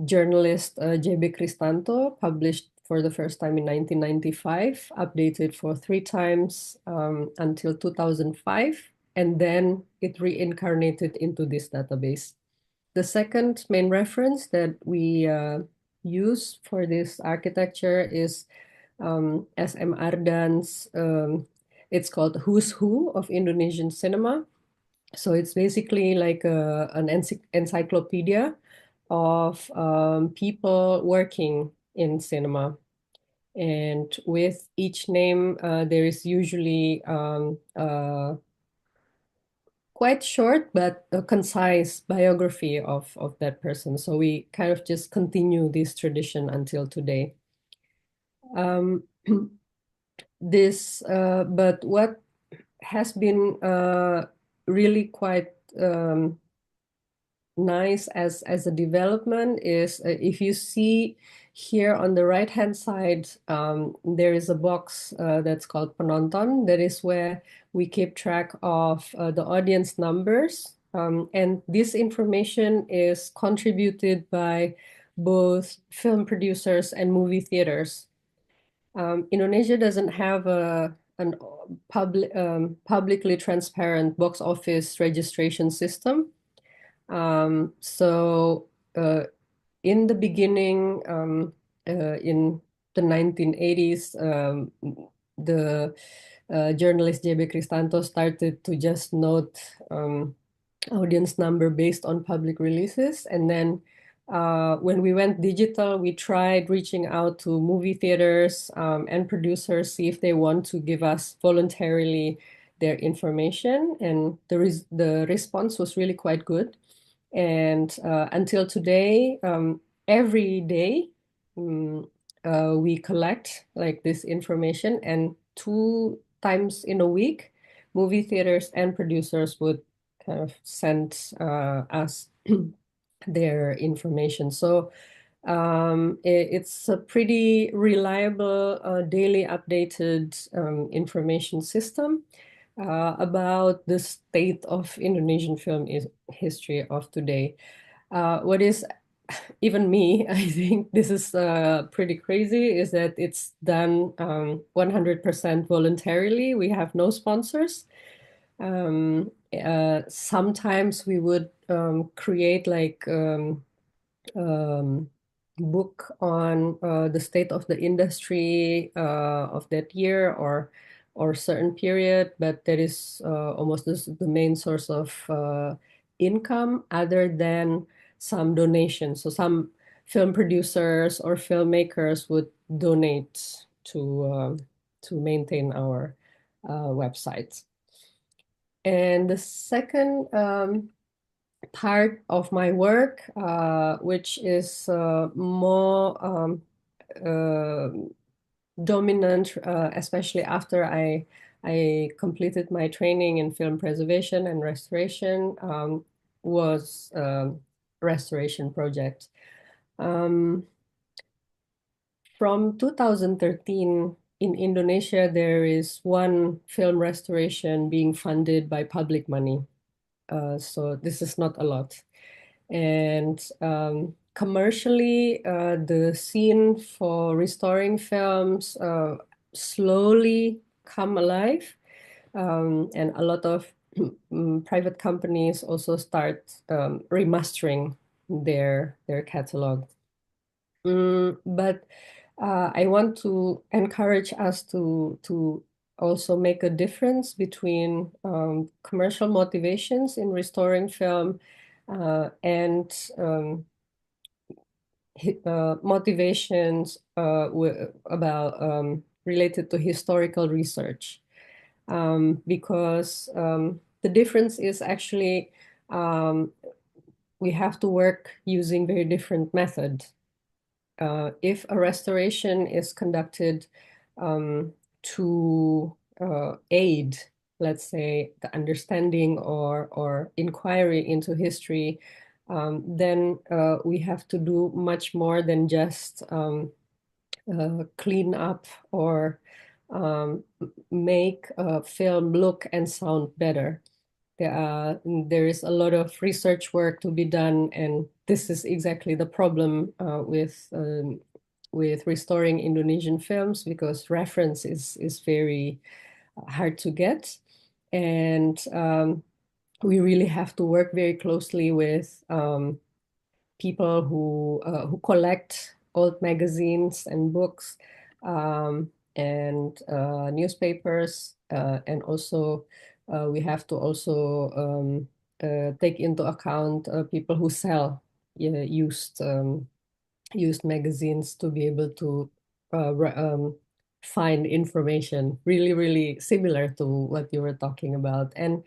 journalist J.B. Kristanto, published for the first time in 1995, updated for 3 times until 2005, and then it reincarnated into this database. The second main reference that we use for this architecture is S.M. Ardan's, it's called Who's Who of Indonesian Cinema. So it's basically like an encyclopedia of people working in cinema. And with each name, there is usually quite short but a concise biography of that person. So we kind of just continue this tradition until today. But what has been really quite nice as a development is if you see here on the right hand side, there is a box that's called Penonton. That is where we keep track of the audience numbers. And this information is contributed by both film producers and movie theaters. Indonesia doesn't have an publicly transparent box office registration system. So in the beginning, in the 1980s, the journalist J.B. Kristanto started to just note audience number based on public releases. And then when we went digital, we tried reaching out to movie theaters and producers, see if they want to give us voluntarily their information. And the response was really quite good. And until today, every day, we collect like this information, and 2 times in a week, movie theaters and producers would kind of send us their information. So it's a pretty reliable, daily updated information system about the state of Indonesian film history of today. What is even me, I think this is pretty crazy, is that it's done 100% voluntarily. We have no sponsors. Sometimes we would create like book on the state of the industry of that year or certain period, but that is almost the main source of income other than some donations. So some film producers or filmmakers would donate to maintain our websites. And the second part of my work, which is more dominant, especially after I completed my training in film preservation and restoration, was restoration project. From 2013, in Indonesia, there is one film restoration being funded by public money. So this is not a lot. And commercially, the scene for restoring films slowly come alive. And a lot of private companies also start remastering their catalog. But I want to encourage us to also make a difference between commercial motivations in restoring film and motivations about related to historical research. Because the difference is actually we have to work using very different methods. If a restoration is conducted to aid, let's say, the understanding or inquiry into history, then we have to do much more than just clean up or make a film look and sound better. There is a lot of research work to be done, and this is exactly the problem with restoring Indonesian films, because reference is very hard to get, and we really have to work very closely with people who collect old magazines and books and newspapers, and also we have to also take into account people who sell used magazines to be able to find information really similar to what you were talking about. And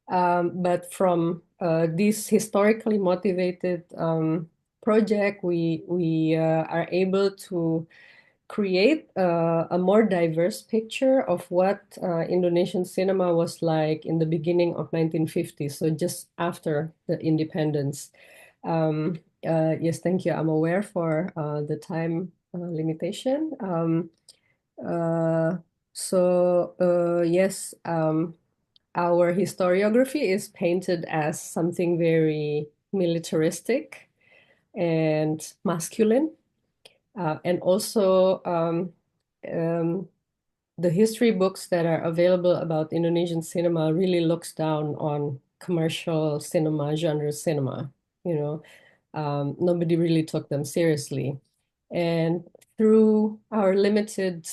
but from this historically motivated project, we are able to create a more diverse picture of what Indonesian cinema was like in the beginning of 1950s, so just after the independence. Yes, thank you. I'm aware for the time limitation. Yes, our historiography is painted as something very militaristic and masculine. And also the history books that are available about Indonesian cinema really looks down on commercial cinema, genre cinema, you know. Nobody really took them seriously. And through our limited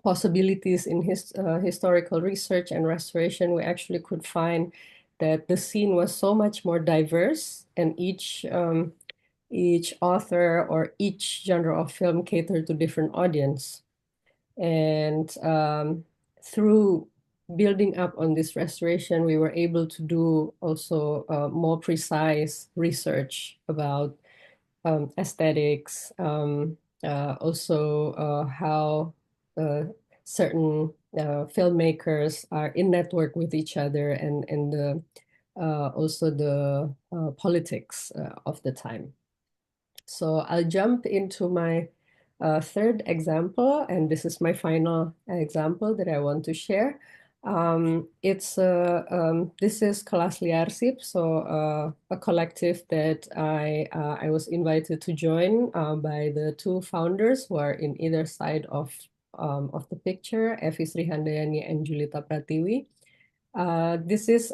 possibilities in historical research and restoration, we actually could find that the scene was so much more diverse, and each author or each genre of film catered to different audience. And through building up on this restoration, we were able to do also more precise research about aesthetics, also how certain filmmakers are in network with each other, and also the politics of the time. So I'll jump into my third example, and this is my final example that I want to share. This is Kelas Liarsip, so a collective that I was invited to join by the two founders who are in either side of the picture, Evi Srihandayani and Julita Pratiwi. This is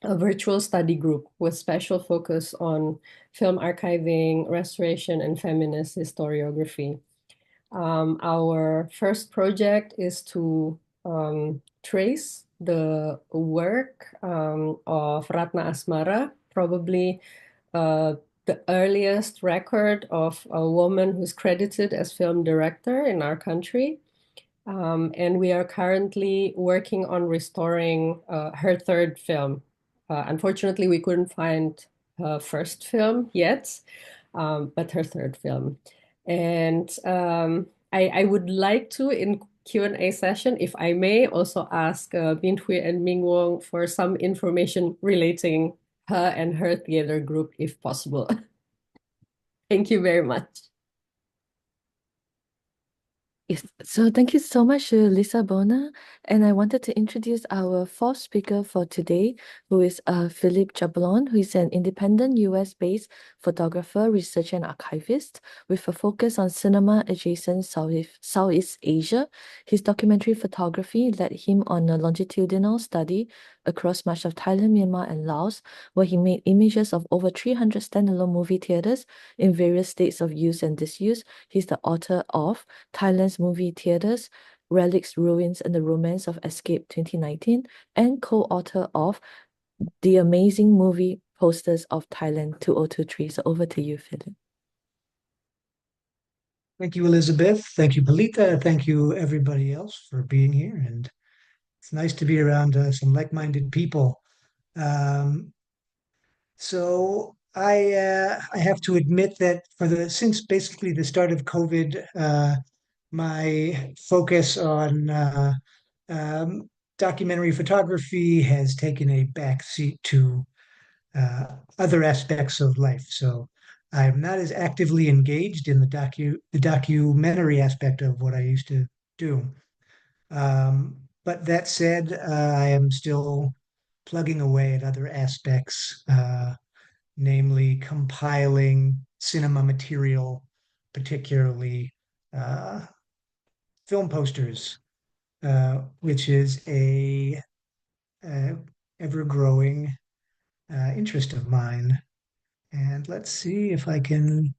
a virtual study group with special focus on film archiving, restoration, and feminist historiography. Our first project is to trace the work of Ratna Asmara, probably the earliest record of a woman who's credited as film director in our country. And we are currently working on restoring her third film. Unfortunately, we couldn't find her first film yet, but her third film. And I would like to, in Q&A session, if I may, also ask Bin Hui and Ming Wong for some information relating her and her theater group, if possible. Thank you very much. Yes, so thank you so much to Lisa Bona. And I wanted to introduce our fourth speaker for today, who is Philip Jablon, who is an independent US-based photographer, researcher, and archivist with a focus on cinema adjacent Southeast Asia. His documentary photography led him on a longitudinal study across much of Thailand, Myanmar, and Laos, where he made images of over 300 standalone movie theaters in various states of use and disuse. He's the author of Thailand's Movie Theaters, Relics, Ruins, and the Romance of Escape 2019, and co-author of The Amazing Movie Posters of Thailand 2023. So over to you, Philip. Thank you, Elizabeth. Thank you, Palita. Thank you, everybody else, for being here. And it's nice to be around some like-minded people. So I have to admit that since basically the start of COVID, my focus on documentary photography has taken a backseat to other aspects of life. So I'm not as actively engaged in the documentary aspect of what I used to do. But that said, I am still plugging away at other aspects, namely compiling cinema material, particularly film posters, which is a ever-growing interest of mine. And let's see if I can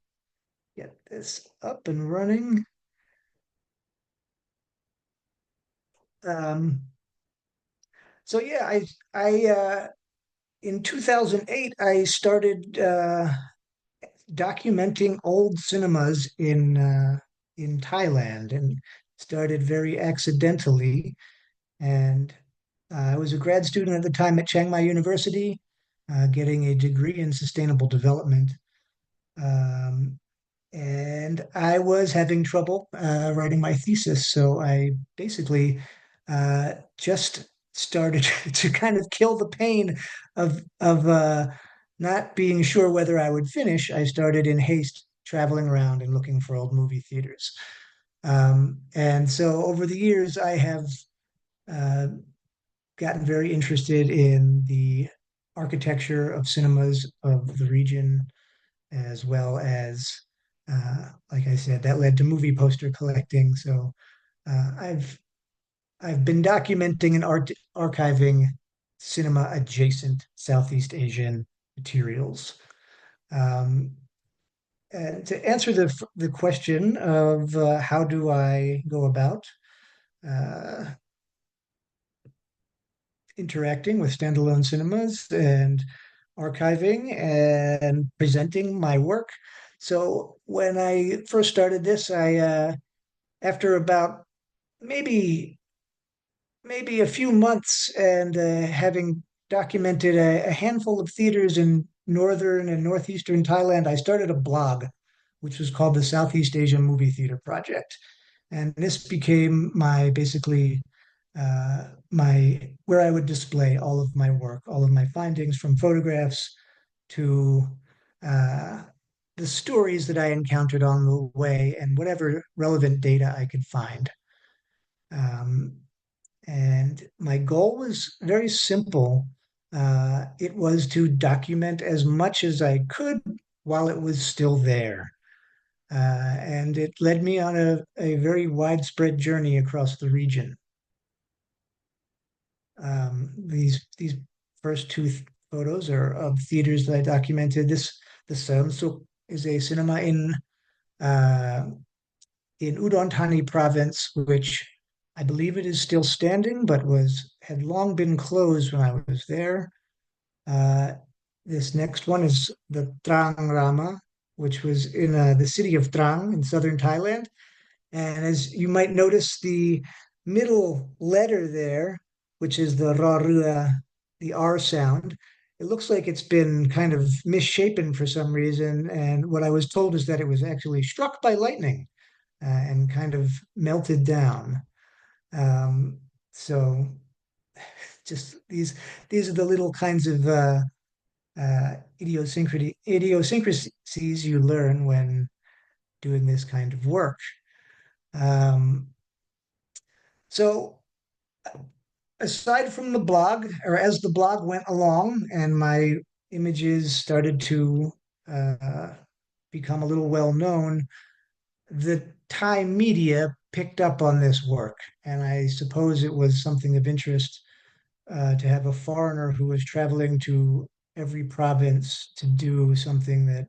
get this up and running. So yeah, in 2008, I started documenting old cinemas in Thailand, and started very accidentally. And I was a grad student at the time at Chiang Mai University, getting a degree in sustainable development. Um, and I was having trouble writing my thesis. So I basically just started to kind of kill the pain of not being sure whether I would finish. I started in haste traveling around and looking for old movie theaters. And so over the years, I have uh, gotten very interested in the architecture of cinemas of the region, as well as, like I said, that led to movie poster collecting. So uh, I've I've been documenting and archiving cinema adjacent Southeast Asian materials. Um, and to answer the question of how do I go about uh, interacting with standalone cinemas and archiving and presenting my work. So when I first started this, after about maybe maybe a few months and having documented a handful of theaters in northern and northeastern Thailand, I started a blog, which was called the Southeast Asian Movie Theater Project. And this became my basically my where I would display all of my work, all of my findings, from photographs to uh, the stories that I encountered on the way and whatever relevant data I could find. Um, and my goal was very simple. It was to document as much as I could while it was still there. And it led me on a very widespread journey across the region. These first two photos are of theaters that I documented. The Seonsuk is a cinema uh, in Udon Thani province, which I believe it is still standing, but had long been closed when I was there. Uh, this next one is the Trang Rama, which was in the city of Trang in southern Thailand. And as you might notice, the middle letter there, which is the Rarua, the R sound, it looks like it's been kind of misshapen for some reason. And what I was told is that it was actually struck by lightning and kind of melted down. So just these are the little kinds of idiosyncrasies you learn when doing this kind of work. Um, so aside from the blog, or as the blog went along and my images started to uh, become a little well known, the Thai media picked up on this work. And I suppose it was something of interest to have a foreigner who was traveling to every province to do something that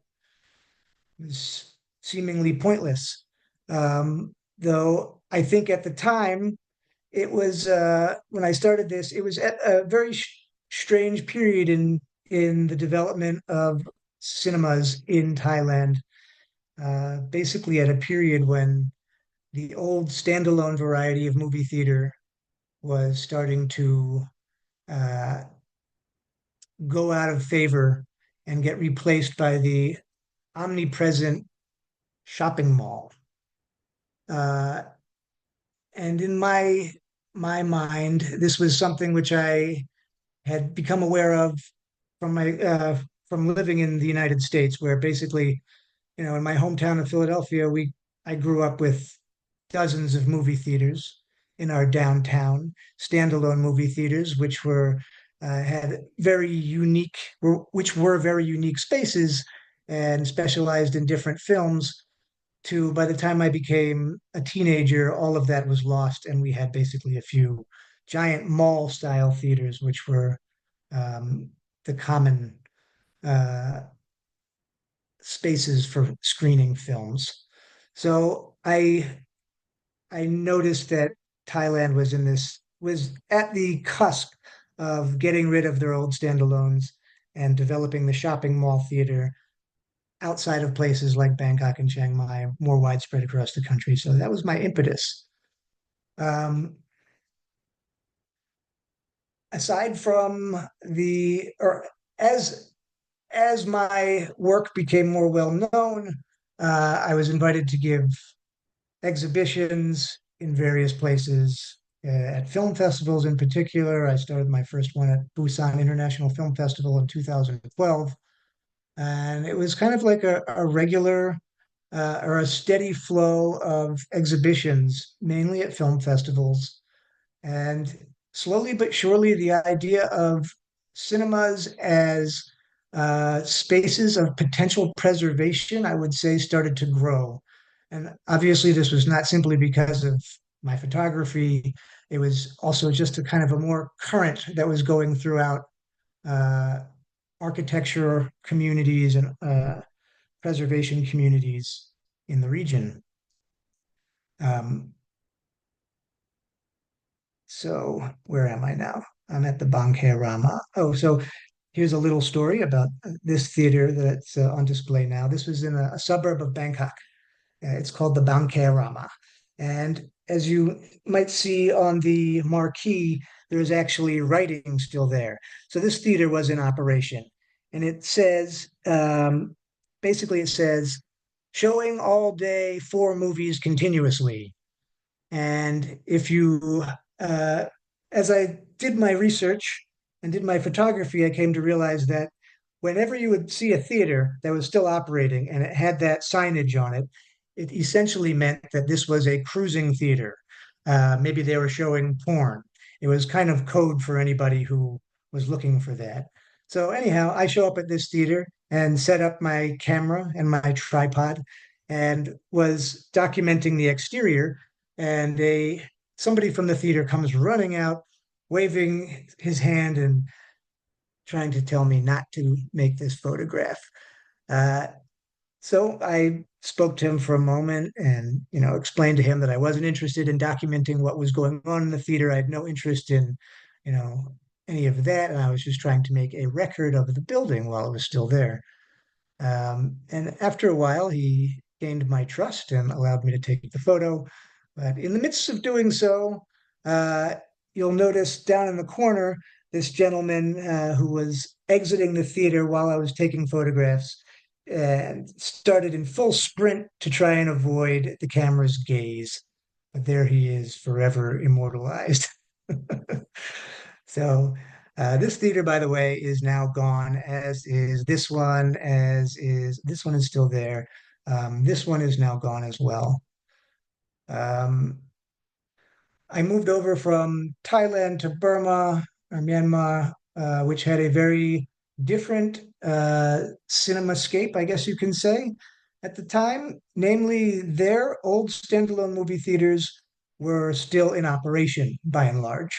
was seemingly pointless. Though I think at the time, it was when I started this, it was at a very strange period in the development of cinemas in Thailand. Basically, at a period when the old standalone variety of movie theater was starting to uh, go out of favor and get replaced by the omnipresent shopping mall. Uh, and in my mind, this was something which I had become aware of from my from living in the United States, where basically, in my hometown of Philadelphia, I grew up with dozens of movie theaters in our downtown, standalone movie theaters, which were had very unique, which were very unique spaces and specialized in different films. To by the time I became a teenager, all of that was lost, and we had basically a few giant mall style theaters, which were the common uh, spaces for screening films. So I noticed that Thailand was at the cusp of getting rid of their old standalones and developing the shopping mall theater outside of places like Bangkok and Chiang Mai, more widespread across the country. So that was my impetus. Um, aside from the, or as my work became more well known, I was invited to give exhibitions in various places at film festivals. In particular, I started my first one at Busan International Film Festival in 2012. And it was kind of like a regular or a steady flow of exhibitions, mainly at film festivals. And slowly but surely, the idea of cinemas as spaces of potential preservation, I would say, started to grow. And obviously, this was not simply because of my photography, it was also just a kind of a more current that was going throughout uh, architecture communities and preservation communities in the region. Um, so, where am I now? I'm at the Bangkok Rama. Oh, so here's a little story about this theater that's on display now. This was in a suburb of Bangkok. It's called the Bangkok Rama. And as you might see on the marquee, there is actually writing still there. So this theater was in operation. And it says, basically, it says, showing all day 4 movies continuously. And if you, uh, as I did my research and did my photography, I came to realize that whenever you would see a theater that was still operating and it had that signage on it, it essentially meant that this was a cruising theater. Maybe they were showing porn. It was kind of code for anybody who was looking for that. So, anyhow, I show up at this theater and set up my camera and my tripod and was documenting the exterior, and somebody from the theater comes running out, waving his hand and trying to tell me not to make this photograph. Uh, so I spoke to him for a moment and explained to him that I wasn't interested in documenting what was going on in the theater. I had no interest in you know any of that, and I was just trying to make a record of the building while it was still there. And after a while, he gained my trust and allowed me to take the photo. But in the midst of doing so, uh, you'll notice down in the corner this gentleman who was exiting the theater while I was taking photographs and started in full sprint to try and avoid the camera's gaze. But there he is, forever immortalized. So this theater, by the way, is now gone, as is this one, as is this one is still there. This one is now gone as well. Um, I moved over from Thailand to Burma or Myanmar, which had a very different cinemascape, I guess you can say, at the time. Namely, their old standalone movie theaters were still in operation by and large.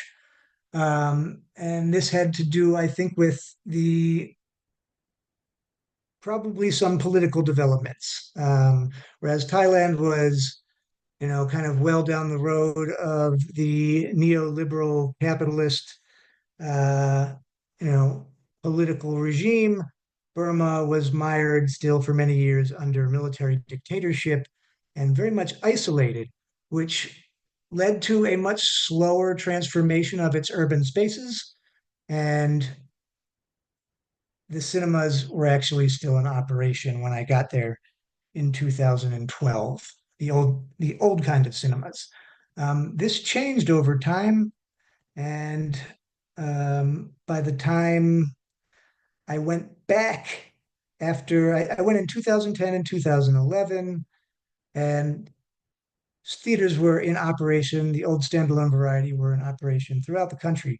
And this had to do, I think, with the probably some political developments. Whereas Thailand was, kind of well down the road of the neoliberal capitalist, uh, you know, political regime. Burma was mired still for many years under military dictatorship and very much isolated, which led to a much slower transformation of its urban spaces. And the cinemas were actually still in operation when I got there in 2012, the old kind of cinemas. This changed over time, and by the time I went back after I went in 2010 and 2011, and theaters were in operation. The old standalone variety were in operation throughout the country.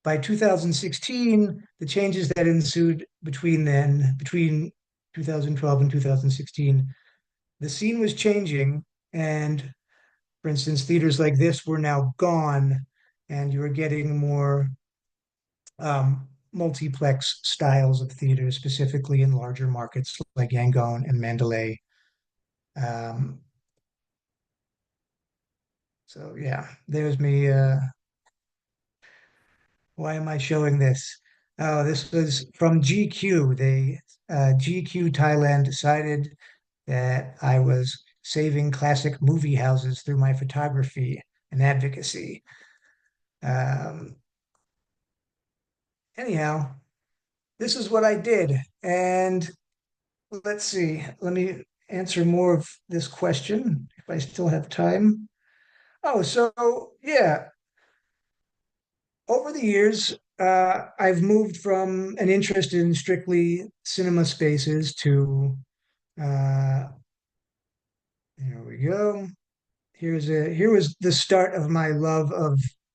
By 2016, the changes that ensued between 2012 and 2016, the scene was changing. And for instance, theaters like this were now gone, and you were getting more multiplex styles of theater, specifically in larger markets like Yangon and Mandalay. Um, so yeah, there's me. Why am I showing this? Oh, this was from GQ. GQ Thailand decided that I was saving classic movie houses through my photography and advocacy. Um, Anyhow, this is what I did. And let's see, let me answer more of this question if I still have time. Oh, so yeah, over the years, I've moved from an interest in strictly cinema spaces to, uh, here we go. Here was the start of my love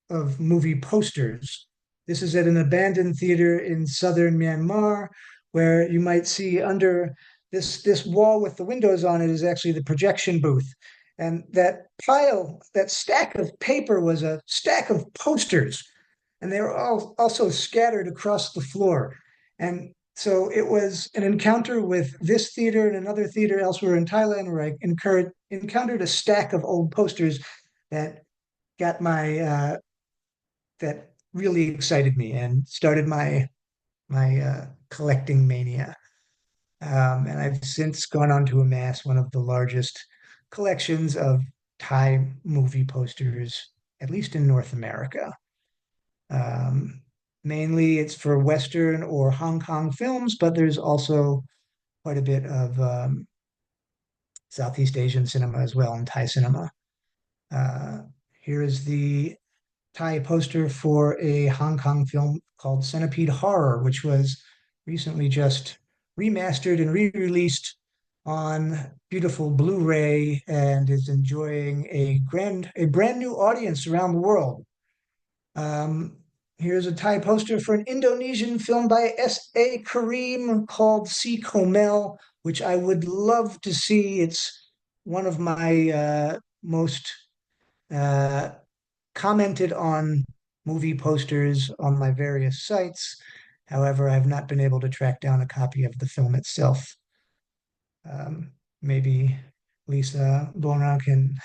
of movie posters. This is at an abandoned theater in southern Myanmar, where you might see under this wall with the windows on it is actually the projection booth. And that stack of paper was a stack of posters, and they were all also scattered across the floor. And so it was an encounter with this theater and another theater elsewhere in Thailand where I encountered a stack of old posters that got my that really excited me and started my collecting mania. And I've since gone on to amass one of the largest collections of Thai movie posters, at least in North America. Um, Mainly, it's for Western or Hong Kong films, but there's also quite a bit of Southeast Asian cinema as well and Thai cinema. Uh, Here is the Thai poster for a Hong Kong film called Centipede Horror, which was recently just remastered and re-released on beautiful Blu-ray and is enjoying a brand new audience around the world. Um, Here's a Thai poster for an Indonesian film by S.A. Karim called Si Komel, which I would love to see. It's one of my most uh, commented on movie posters on my various sites. However, I've not been able to track down a copy of the film itself. Maybe Lisa Bona can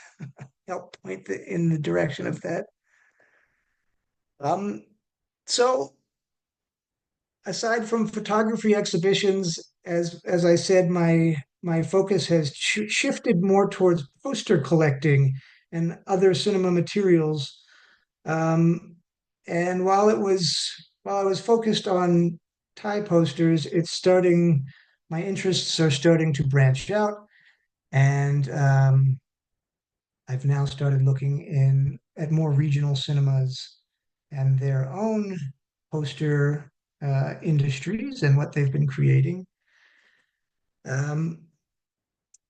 help point in the direction of that. Um, so aside from photography exhibitions, as I said, my focus has shifted more towards poster collecting and other cinema materials. Um, and while I was focused on Thai posters, my interests are starting to branch out, and I've now started looking in at more regional cinemas and their own poster industries and what they've been creating. Um,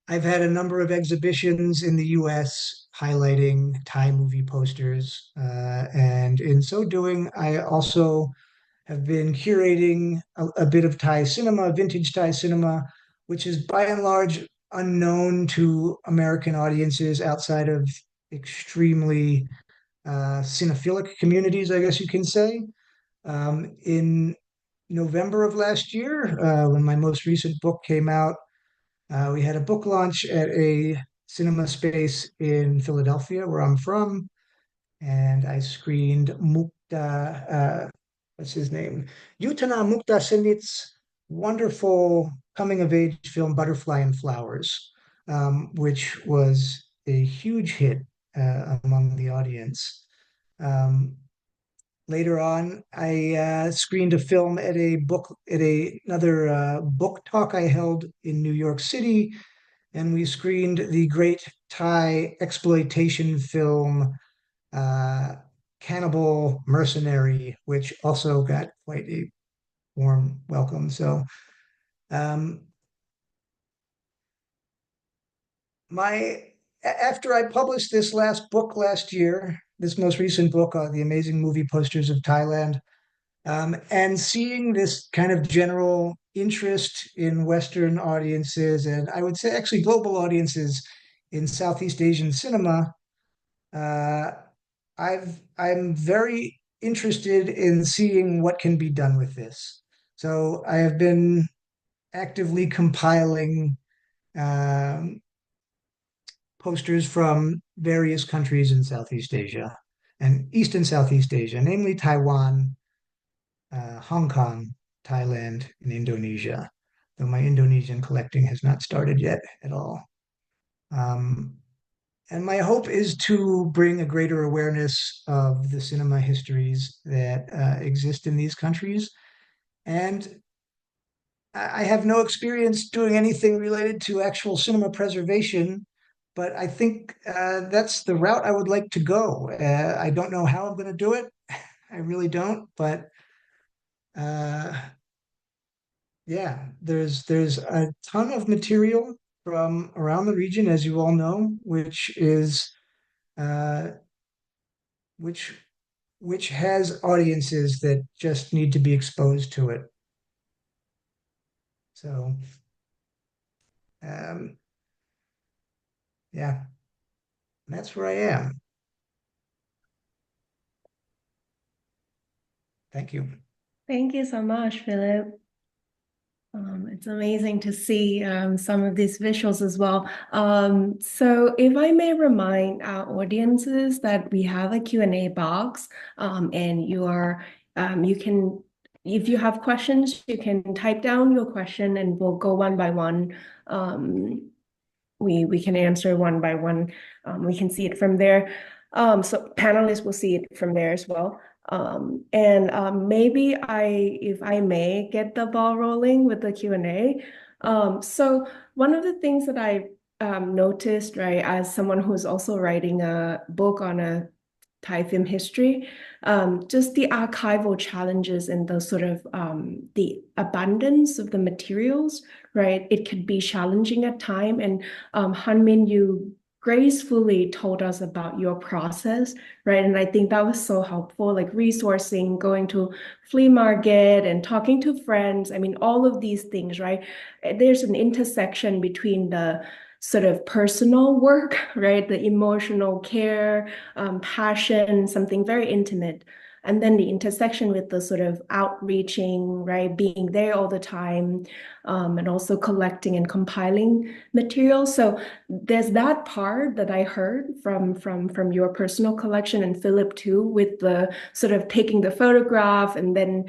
I've had a number of exhibitions in the US highlighting Thai movie posters. And in so doing, I also have been curating a bit of Thai cinema, vintage Thai cinema, which is by and large unknown to American audiences outside of extremely cinephilic communities, I guess you can say. In November of last year, when my most recent book came out, we had a book launch at a cinema space in Philadelphia, where I'm from, and I screened what's his name? Utana Mukta Senit's wonderful coming of age film, Butterfly and Flowers, which was a huge hit among the audience. Later on, I screened a film at another book talk I held in New York City, and we screened the great Thai exploitation film Cannibal Mercenary, which also got quite a warm welcome. So, after I published this last book last year, this most recent book, The Amazing Movie Posters of Thailand, and seeing this kind of general interest in Western audiences, and I would say actually global audiences in Southeast Asian cinema, I'm very interested in seeing what can be done with this. So I have been actively compiling posters from various countries in Southeast Asia and East and Southeast Asia, namely Taiwan, Hong Kong, Thailand, and Indonesia, though my Indonesian collecting has not started yet at all. And my hope is to bring a greater awareness of the cinema histories that exist in these countries. And I have no experience doing anything related to actual cinema preservation, but I think that's the route I would like to go. I don't know how I'm going to do it. I really don't, but yeah, there's a ton of material from around the region, as you all know, uh, which which has audiences that just need to be exposed to it. So, yeah, that's where I am. Thank you. Thank you so much, Philip. It's amazing to see some of these visuals as well. So if I may remind our audiences that we have a Q&A box, and you can, if you have questions, you can type down your question and we'll go one by one. We can answer one by one. We can see it from there. So panelists will see it from there as well. Maybe if I may get the ball rolling with the Q&A. So one of the things that I noticed, right, as someone who's also writing a book on a Thai film history, just the archival challenges and the sort of the abundance of the materials, right? It could be challenging at time. And Hanmin, you gracefully told us about your process, right? And I think that was so helpful, like resourcing, going to flea market and talking to friends. I mean, all of these things, right? There's an intersection between the sort of personal work, right? The emotional care, passion, something very intimate. And then the intersection with the sort of outreaching, right? Being there all the time, and also collecting and compiling materials. So there's that part that I heard from your personal collection, and Philip too, with the sort of taking the photograph and then,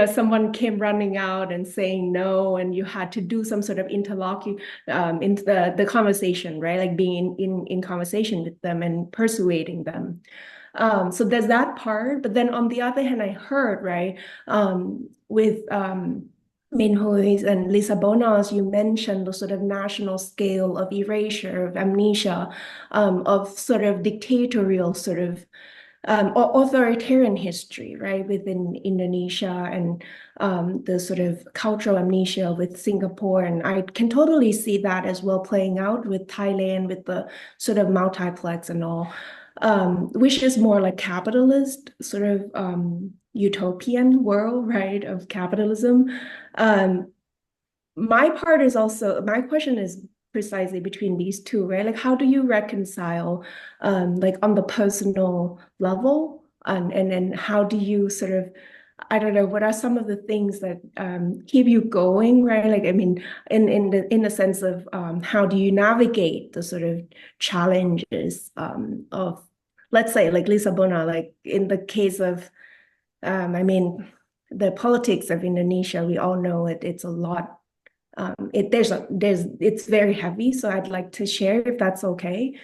someone came running out and saying no, and you had to do some sort of interlocking into the conversation, right? Like being in conversation with them and persuading them. So there's that part. But then on the other hand, I heard, right, with Min Hui's and Lisa Bonas, you mentioned the sort of national scale of erasure, of amnesia, of sort of dictatorial sort of authoritarian history, right, within Indonesia, and the sort of cultural amnesia with Singapore. And I can totally see that as well playing out with Thailand, with the sort of multiplex and all, which is more like capitalist, sort of utopian world, right, of capitalism. My question is precisely between these two, right? Like, how do you reconcile, like on the personal level, and then how do you sort of, I don't know, what are some of the things that keep you going, right? Like, I mean, in the sense of how do you navigate the sort of challenges of, let's say, like Lisabona, like in the case of, I mean, the politics of Indonesia, we all know it's a lot. It's very heavy, so I'd like to share, if that's okay,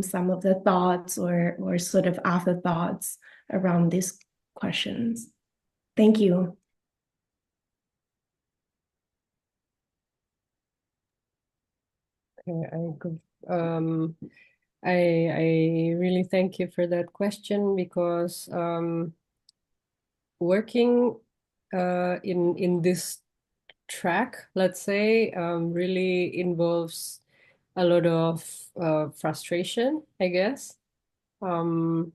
some of the thoughts or sort of afterthoughts around these questions. Thank you. Okay, I really thank you for that question, because working in this track, let's say, really involves a lot of frustration, I guess. And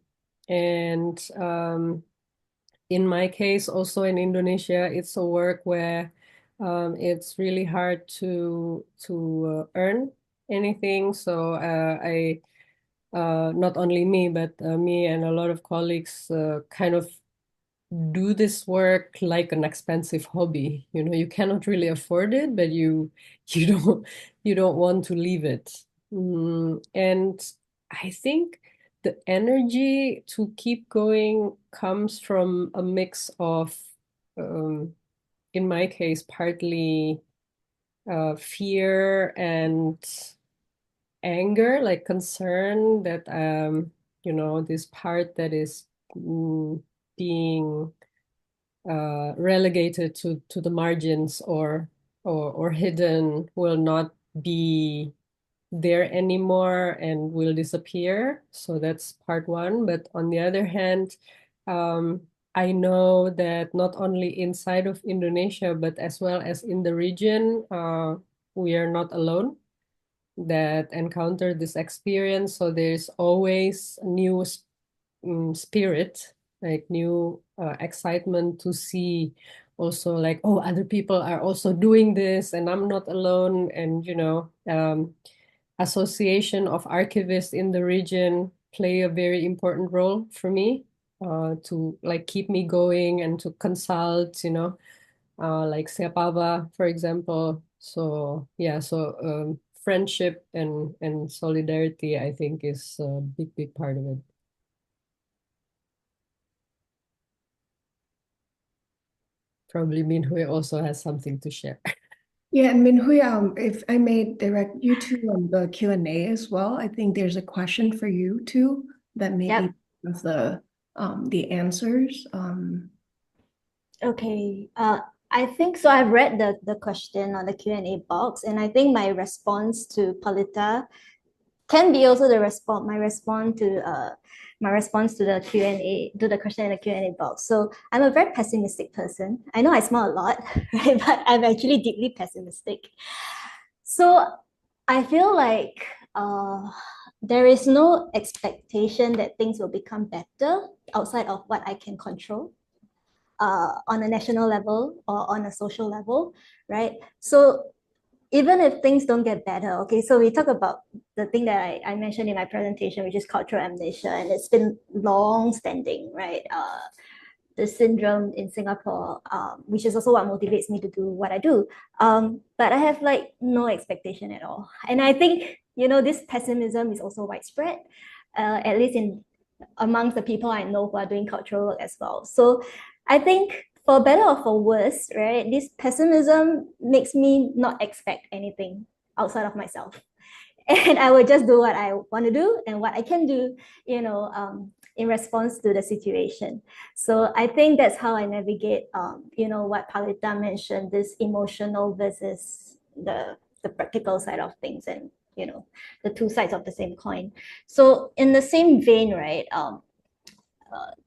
in my case, also in Indonesia, it's a work where it's really hard to earn anything. So I not only me, but me and a lot of colleagues kind of do this work like an expensive hobby. You know, you cannot really afford it, but you don't want to leave it. And I think the energy to keep going comes from a mix of, in my case, partly fear and anger, like concern that this part that is being relegated to the margins or hidden will not be there anymore and will disappear. So that's part one. But on the other hand, I know that not only inside of Indonesia, but as well as in the region, we are not alone that encounter this experience. So there's always a new spirit, like new excitement to see also, like, oh, other people are also doing this and I'm not alone. And association of archivists in the region play a very important role for me, to like keep me going and to consult, like Siapava, for example. So yeah, so friendship and solidarity, I think, is a big part of it. Probably Minhui also has something to share. Yeah, and Minhui, if I may direct you to the Q&A as well, I think there's a question for you too that may Yep. be of the answers. Okay. I think so. I've read the question on the Q&A box, and I think my response to Palita can be also my response to the Q&A, to the question in the Q&A box. So I'm a very pessimistic person. I know I smile a lot, right? But I'm actually deeply pessimistic. So I feel like there is no expectation that things will become better outside of what I can control, on a national level or on a social level, right? So even if things don't get better, okay, so we talk about the thing that I mentioned in my presentation, which is cultural amnesia, and it's been long standing, right? The syndrome in Singapore, which is also what motivates me to do what I do. But I have like no expectation at all. And I think, this pessimism is also widespread, at least amongst the people I know who are doing cultural work as well. So I think for better or for worse, right, this pessimism makes me not expect anything outside of myself. And I will just do what I want to do and what I can do, in response to the situation. So I think that's how I navigate, what Palita mentioned, this emotional versus the practical side of things, and, the two sides of the same coin. So in the same vein, right,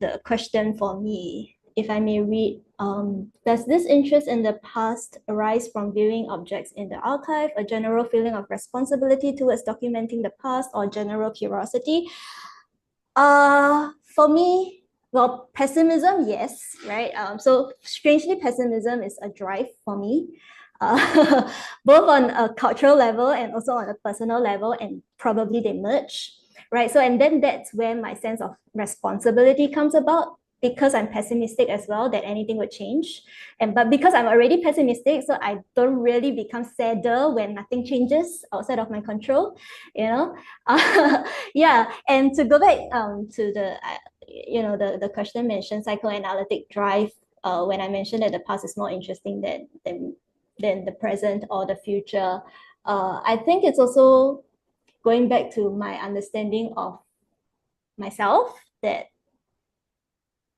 the question for me, if I may read, does this interest in the past arise from viewing objects in the archive, a general feeling of responsibility towards documenting the past, or general curiosity? For me, well, pessimism, yes, right? So strangely, pessimism is a drive for me, both on a cultural level and also on a personal level, and probably they merge, right? So, and then that's where my sense of responsibility comes about, because I'm pessimistic as well, that anything would change. But because I'm already pessimistic, so I don't really become sadder when nothing changes outside of my control, you know? Yeah, and to go back to the question mentioned psychoanalytic drive, when I mentioned that the past is more interesting than the present or the future, I think it's also going back to my understanding of myself, that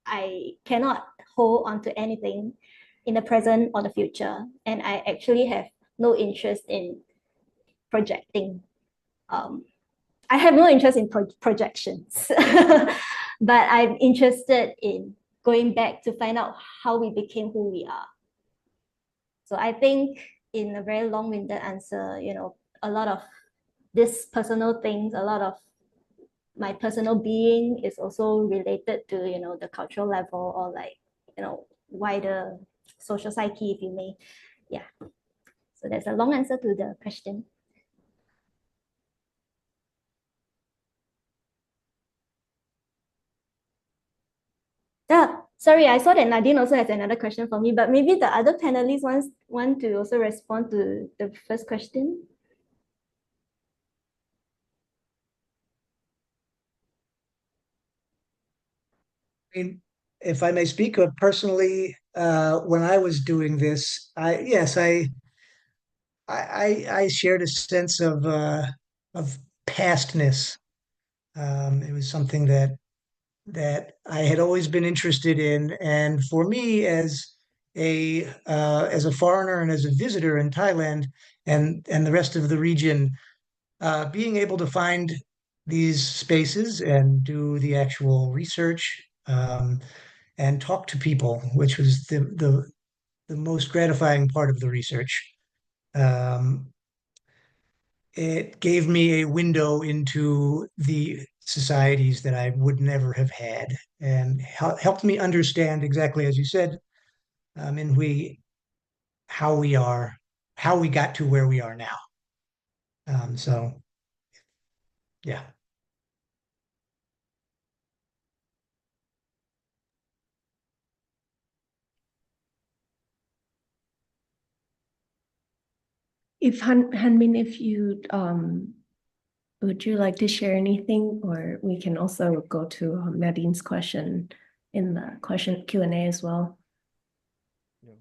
I cannot hold on to anything in the present or the future, and I actually have no interest in projecting. I have no interest in projections, but I'm interested in going back to find out how we became who we are. So I think, in a very long-winded answer, a lot of these personal things, a lot of my personal being is also related to, the cultural level, or like, wider social psyche, if you may. Yeah. So that's a long answer to the question. Yeah, sorry, I saw that Nadine also has another question for me, but maybe the other panelists want to also respond to the first question. I mean, if I may speak personally, when I was doing this, I shared a sense of pastness. It was something that I had always been interested in, and for me, as a foreigner and as a visitor in Thailand and the rest of the region, being able to find these spaces and do the actual research, and talk to people, which was the most gratifying part of the research. Um, it gave me a window into the societies that I would never have had, and helped me understand exactly, as you said, and how we are, how we got to where we are now. So, yeah. If Hanmin, if you would you like to share anything, or we can also go to Nadine's question in the question Q&A as well. Yeah.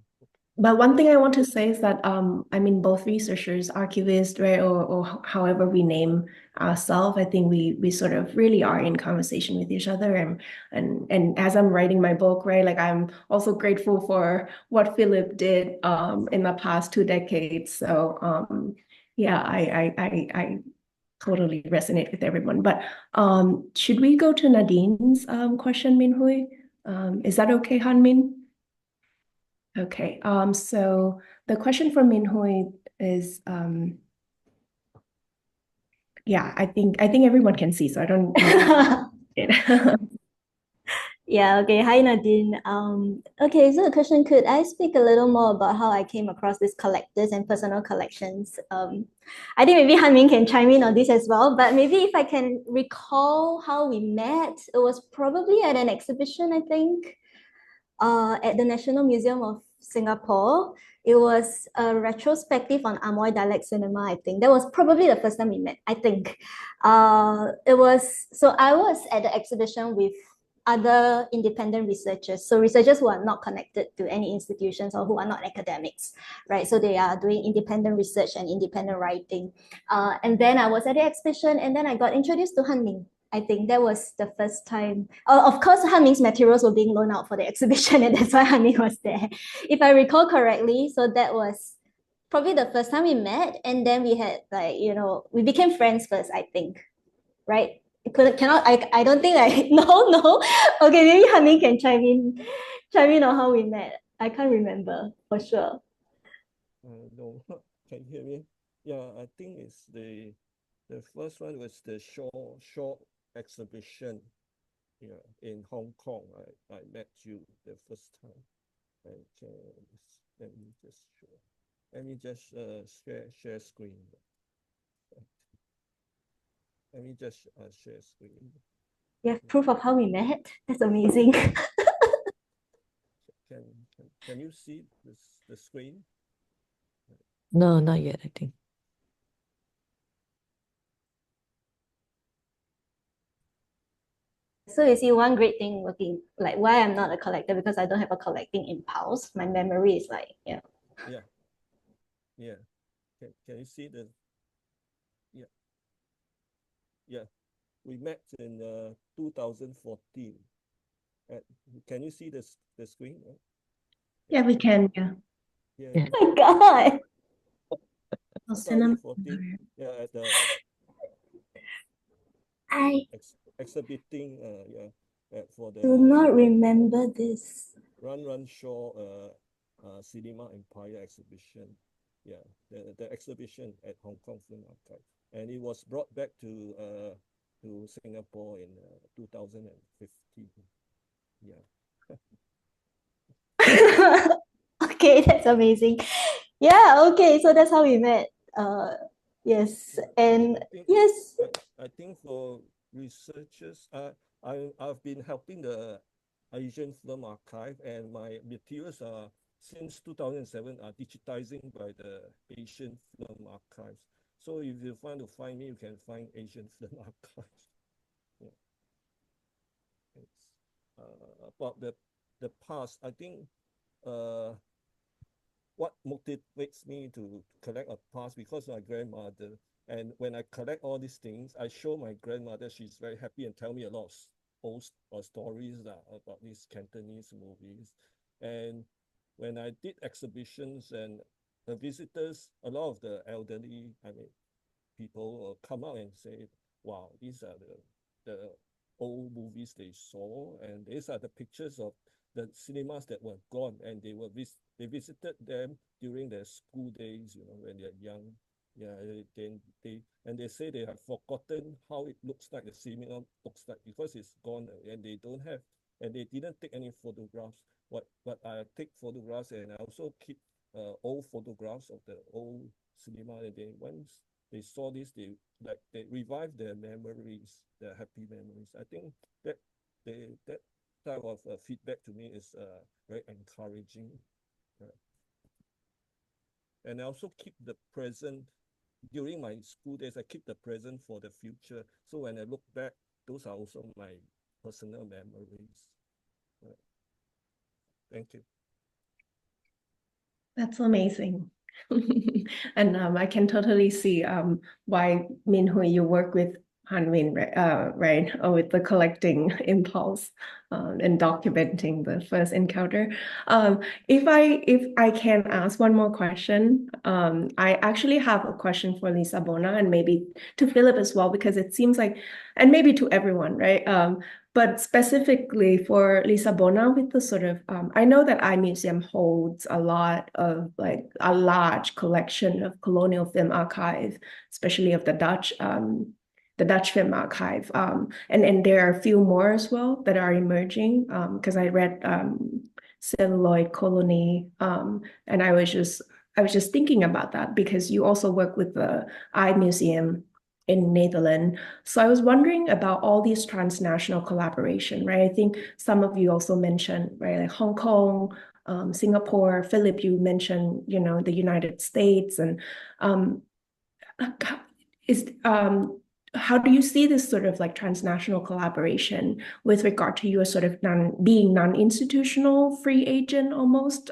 But one thing I want to say is that I mean, both researchers, archivists, right, or however we name ourselves, I think we sort of really are in conversation with each other, and as I'm writing my book, right, like I'm also grateful for what Philip did in the past 2 decades. So yeah, I totally resonate with everyone. But should we go to Nadine's question, Minhui? Is that okay, Hanmin? Okay, so the question from Minhui is, yeah, I think everyone can see, so I don't Yeah, okay. Hi, Nadine. Okay, so the question, could I speak a little more about how I came across these collectors and personal collections? I think maybe Hanmin can chime in on this as well, but maybe if I can recall how we met, it was probably at an exhibition, I think, at the National Museum of Singapore. It was a retrospective on Amoy dialect cinema, I think. That was probably the first time we met, I think. I was at the exhibition with other independent researchers. So researchers who are not connected to any institutions or who are not academics, right? So they are doing independent research and independent writing. And then I was at the exhibition, and then I got introduced to Han Ming. I think that was the first time. Of course, Han Ming's materials were being loaned out for the exhibition, and that's why Han Ming was there, if I recall correctly. So that was probably the first time we met, and then we had we became friends first, I think, right? I don't think no. Okay, maybe Honey can chime in on how we met. I can't remember for sure. No, can you hear me? Yeah, I think it's the first one was the short exhibition. Yeah, in Hong Kong. I met you the first time. I can let me just show. Let me just share screen. Let me just share screen. You have proof of how we met? That's amazing. Can you see the screen? No, not yet, I think. So you see, one great thing working, like why I'm not a collector, because I don't have a collecting impulse. My memory is like, Yeah. Can you see the? Yeah. We met in 2014. Can you see the screen? Yeah, we can. Yeah. Yeah. oh my God. I'll send them. 2014. Yeah, at the I exhibiting. For the do not remember this. Run Shaw Cinema Empire exhibition. Yeah, the exhibition at Hong Kong Film Archive, and it was brought back to Singapore in 2015. Yeah. Okay, that's amazing. Yeah, okay, so that's how we met. Yes, and yes. I think for researchers, I've been helping the Asian Film Archive, and my materials are since 2007 are digitizing by the Asian Film Archives. So if you want to find me, you can find Asian Film Archives. Yeah. About the past, I think what motivates me to collect a past, because my grandmother, and when I collect all these things, I show my grandmother, she's very happy and tell me a lot of old stories about these Cantonese movies. And when I did exhibitions and the visitors, a lot of the elderly, people will come out and say, wow, these are the old movies they saw, and these are the pictures of the cinemas that were gone, and they visited them during their school days, when they're young. Yeah, they say they have forgotten how it looks like, the cinema looks like, because it's gone, and they didn't take any photographs. But I take photographs, and I also keep old photographs of the old cinema, and once they saw this, they revive their memories, their happy memories. I think that that type of feedback to me is very encouraging. And I also keep the present during my school days. I keep the present for the future. So when I look back, those are also my personal memories. Thank you. That's amazing. And I can totally see why Min Hui you work with Hanmin, right? With the collecting impulse and documenting the first encounter. If I can ask one more question, I actually have a question for Lisa Bona and maybe to Philip as well, because it seems like, and maybe to everyone, right? But specifically for Lisa Bona, with the sort of, I know that iMuseum holds a lot of like a large collection of colonial film archive, especially of the Dutch Film Archive. And there are a few more as well that are emerging, because I read Celluloid Colony, and I was just thinking about that because you also work with the iMuseum in Netherlands. So I was wondering about all these transnational collaboration, right? I think some of you also mentioned, right, like Hong Kong, Singapore, Philip, you mentioned, the United States, and how do you see this sort of like transnational collaboration with regard to your sort of being non-institutional free agent almost?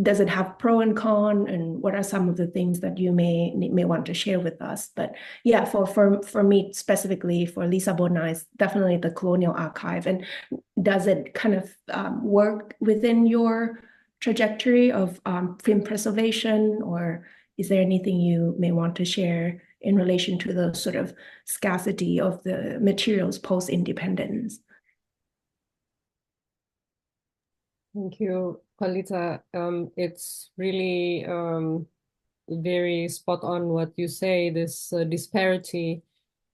Does it have pro and con, and what are some of the things that you may want to share with us? But yeah, for me specifically, for Lisa Bona, it's definitely the Colonial Archive. And does it kind of work within your trajectory of film preservation, or is there anything you may want to share in relation to the sort of scarcity of the materials post-independence. Thank you, Palita. It's really very spot on what you say. This disparity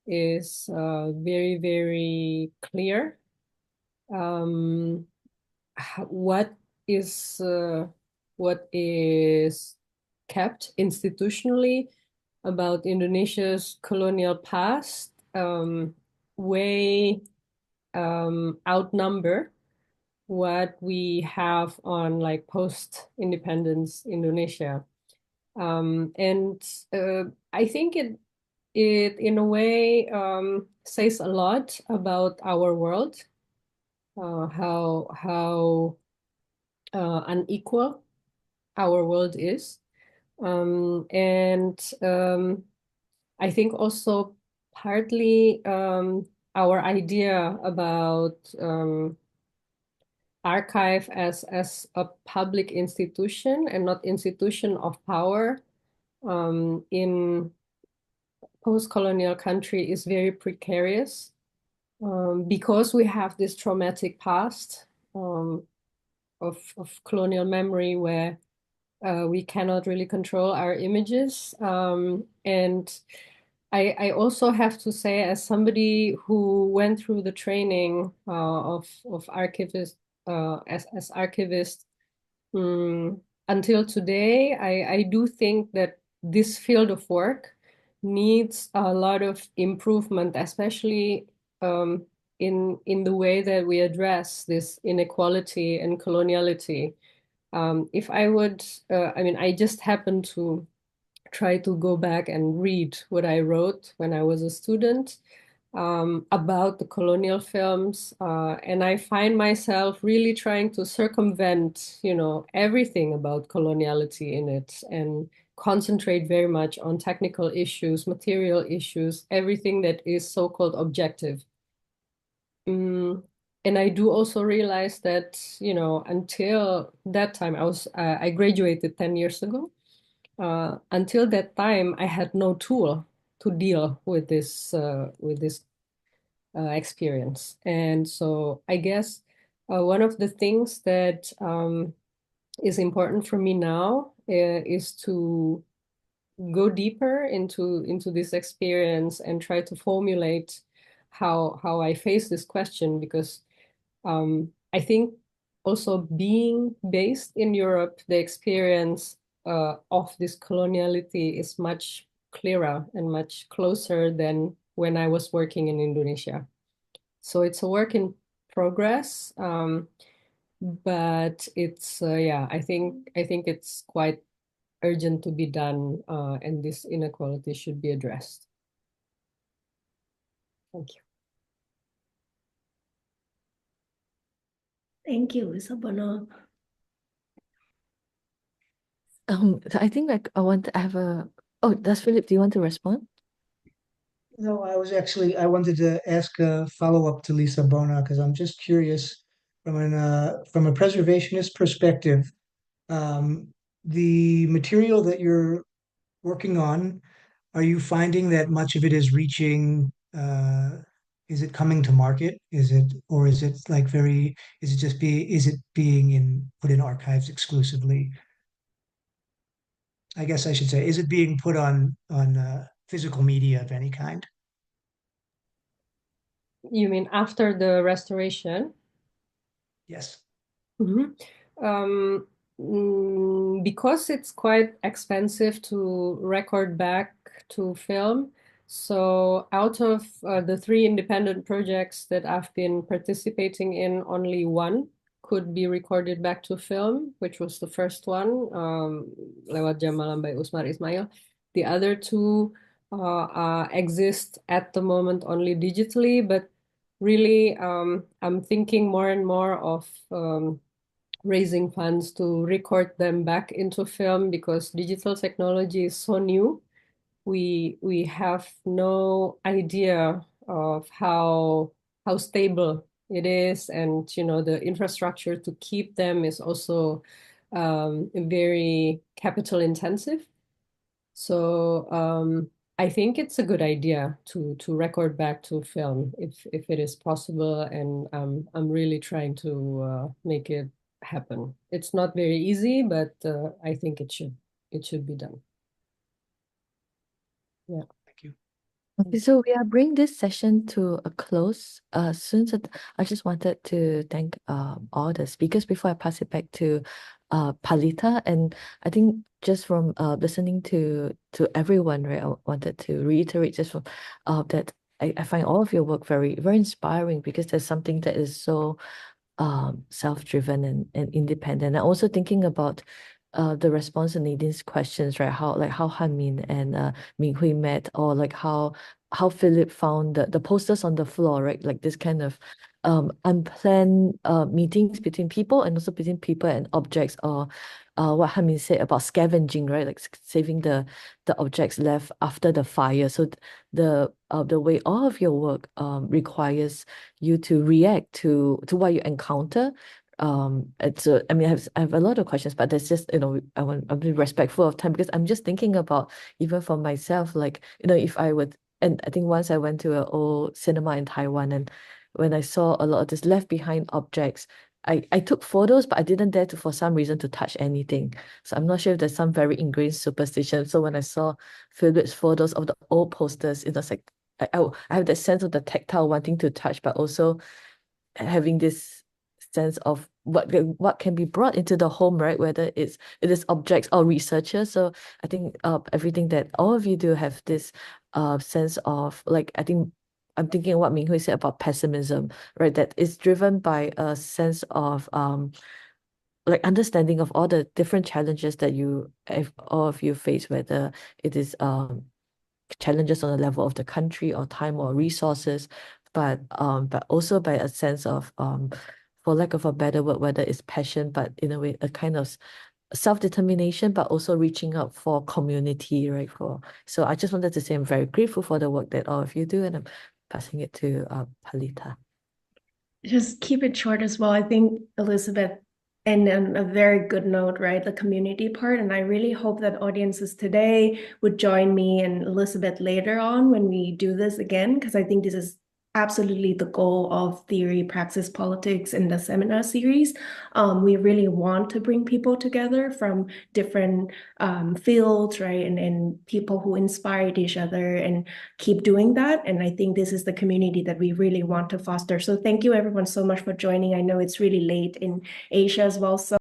is very, very clear. What is kept institutionally about Indonesia's colonial past way outnumber what we have on like post-independence Indonesia. And I think it in a way says a lot about our world, how unequal our world is. And I think also partly our idea about archive as a public institution and not institution of power in post-colonial country is very precarious because we have this traumatic past of colonial memory where we cannot really control our images. And I also have to say, as somebody who went through the training of archivist as archivist until today, I do think that this field of work needs a lot of improvement, especially in the way that we address this inequality and coloniality. If I would, I mean, I just happened to try to go back and read what I wrote when I was a student about the colonial films, and I find myself really trying to circumvent, everything about coloniality in it and concentrate very much on technical issues, material issues, everything that is so-called objective. And I do also realize that, until that time, I graduated 10 years ago. Until that time, I had no tool to deal with this experience. And so I guess one of the things that is important for me now is to go deeper into this experience and try to formulate how I face this question, because I think also being based in Europe, the experience of this coloniality is much clearer and much closer than when I was working in Indonesia. So it's a work in progress, but it's I think it's quite urgent to be done, and this inequality should be addressed. Thank you. Thank you, Isabella. So I think like I have a. Oh, does Philip? Do you want to respond? No, I wanted to ask a follow-up to Lisa Bona because I'm just curious from a preservationist perspective, the material that you're working on, are you finding that much of it is reaching, is it coming to market? Is it being put in archives exclusively? I guess I should say, is it being put on physical media of any kind? You mean after the restoration? Yes. Because it's quite expensive to record back to film. So out of the 3 independent projects that I've been participating in, only one could be recorded back to film, which was the first one, lewat Jam Malam by Usmar Ismail. The other 2 exist at the moment only digitally, but really I'm thinking more and more of raising funds to record them back into film, because digital technology is so new. We have no idea of how stable it is, and the infrastructure to keep them is also very capital intensive. So I think it's a good idea to record back to film if it is possible, and I'm really trying to make it happen. It's not very easy, but I think it should be done. Yeah. Thank you. Okay, so we are bringing this session to a close soon. So I just wanted to thank all the speakers before I pass it back to Palita. And I think just from listening to everyone, right, I wanted to reiterate just from that I find all of your work very, very inspiring because there's something that is so self-driven and independent. And also thinking about the response to Nadine's questions, right? How Han-Min and Ming-Hui met, or like how Philip found the posters on the floor, right? Like this kind of unplanned meetings between people and also between people and objects, or what Han-Min said about scavenging, right? Like saving the objects left after the fire. So the way all of your work requires you to react to what you encounter. It's I mean, I have a lot of questions, but there's just, I'm being respectful of time because I'm just thinking about, even for myself, like, if I would, and I think once I went to an old cinema in Taiwan, and when I saw a lot of this left behind objects, I took photos, but I didn't dare to, for some reason, to touch anything. So I'm not sure if there's some very ingrained superstition. So when I saw Philip's photos of the old posters, it was like I have that sense of the tactile wanting to touch, but also having this sense of what can be brought into the home, right? Whether it is objects or researchers. So I think everything that all of you do have this sense of, like, I think I'm thinking of what Ming-Hui said about pessimism, right? That is driven by a sense of like understanding of all the different challenges that all of you face, whether it is challenges on the level of the country or time or resources, but also by a sense of for lack of a better word, whether it's passion, but in a way a kind of self-determination, but also reaching out for community, right? So I just wanted to say I'm very grateful for the work that all of you do, and I'm passing it to Palita. Just keep it short as well. I think Elizabeth, and a very good note, right? The community part. And I really hope that audiences today would join me and Elizabeth later on when we do this again, because I think this is absolutely the goal of Theory, Praxis, Politics in the seminar series. We really want to bring people together from different fields, right? And people who inspired each other and keep doing that. And I think this is the community that we really want to foster. So thank you everyone so much for joining. I know it's really late in Asia as well. So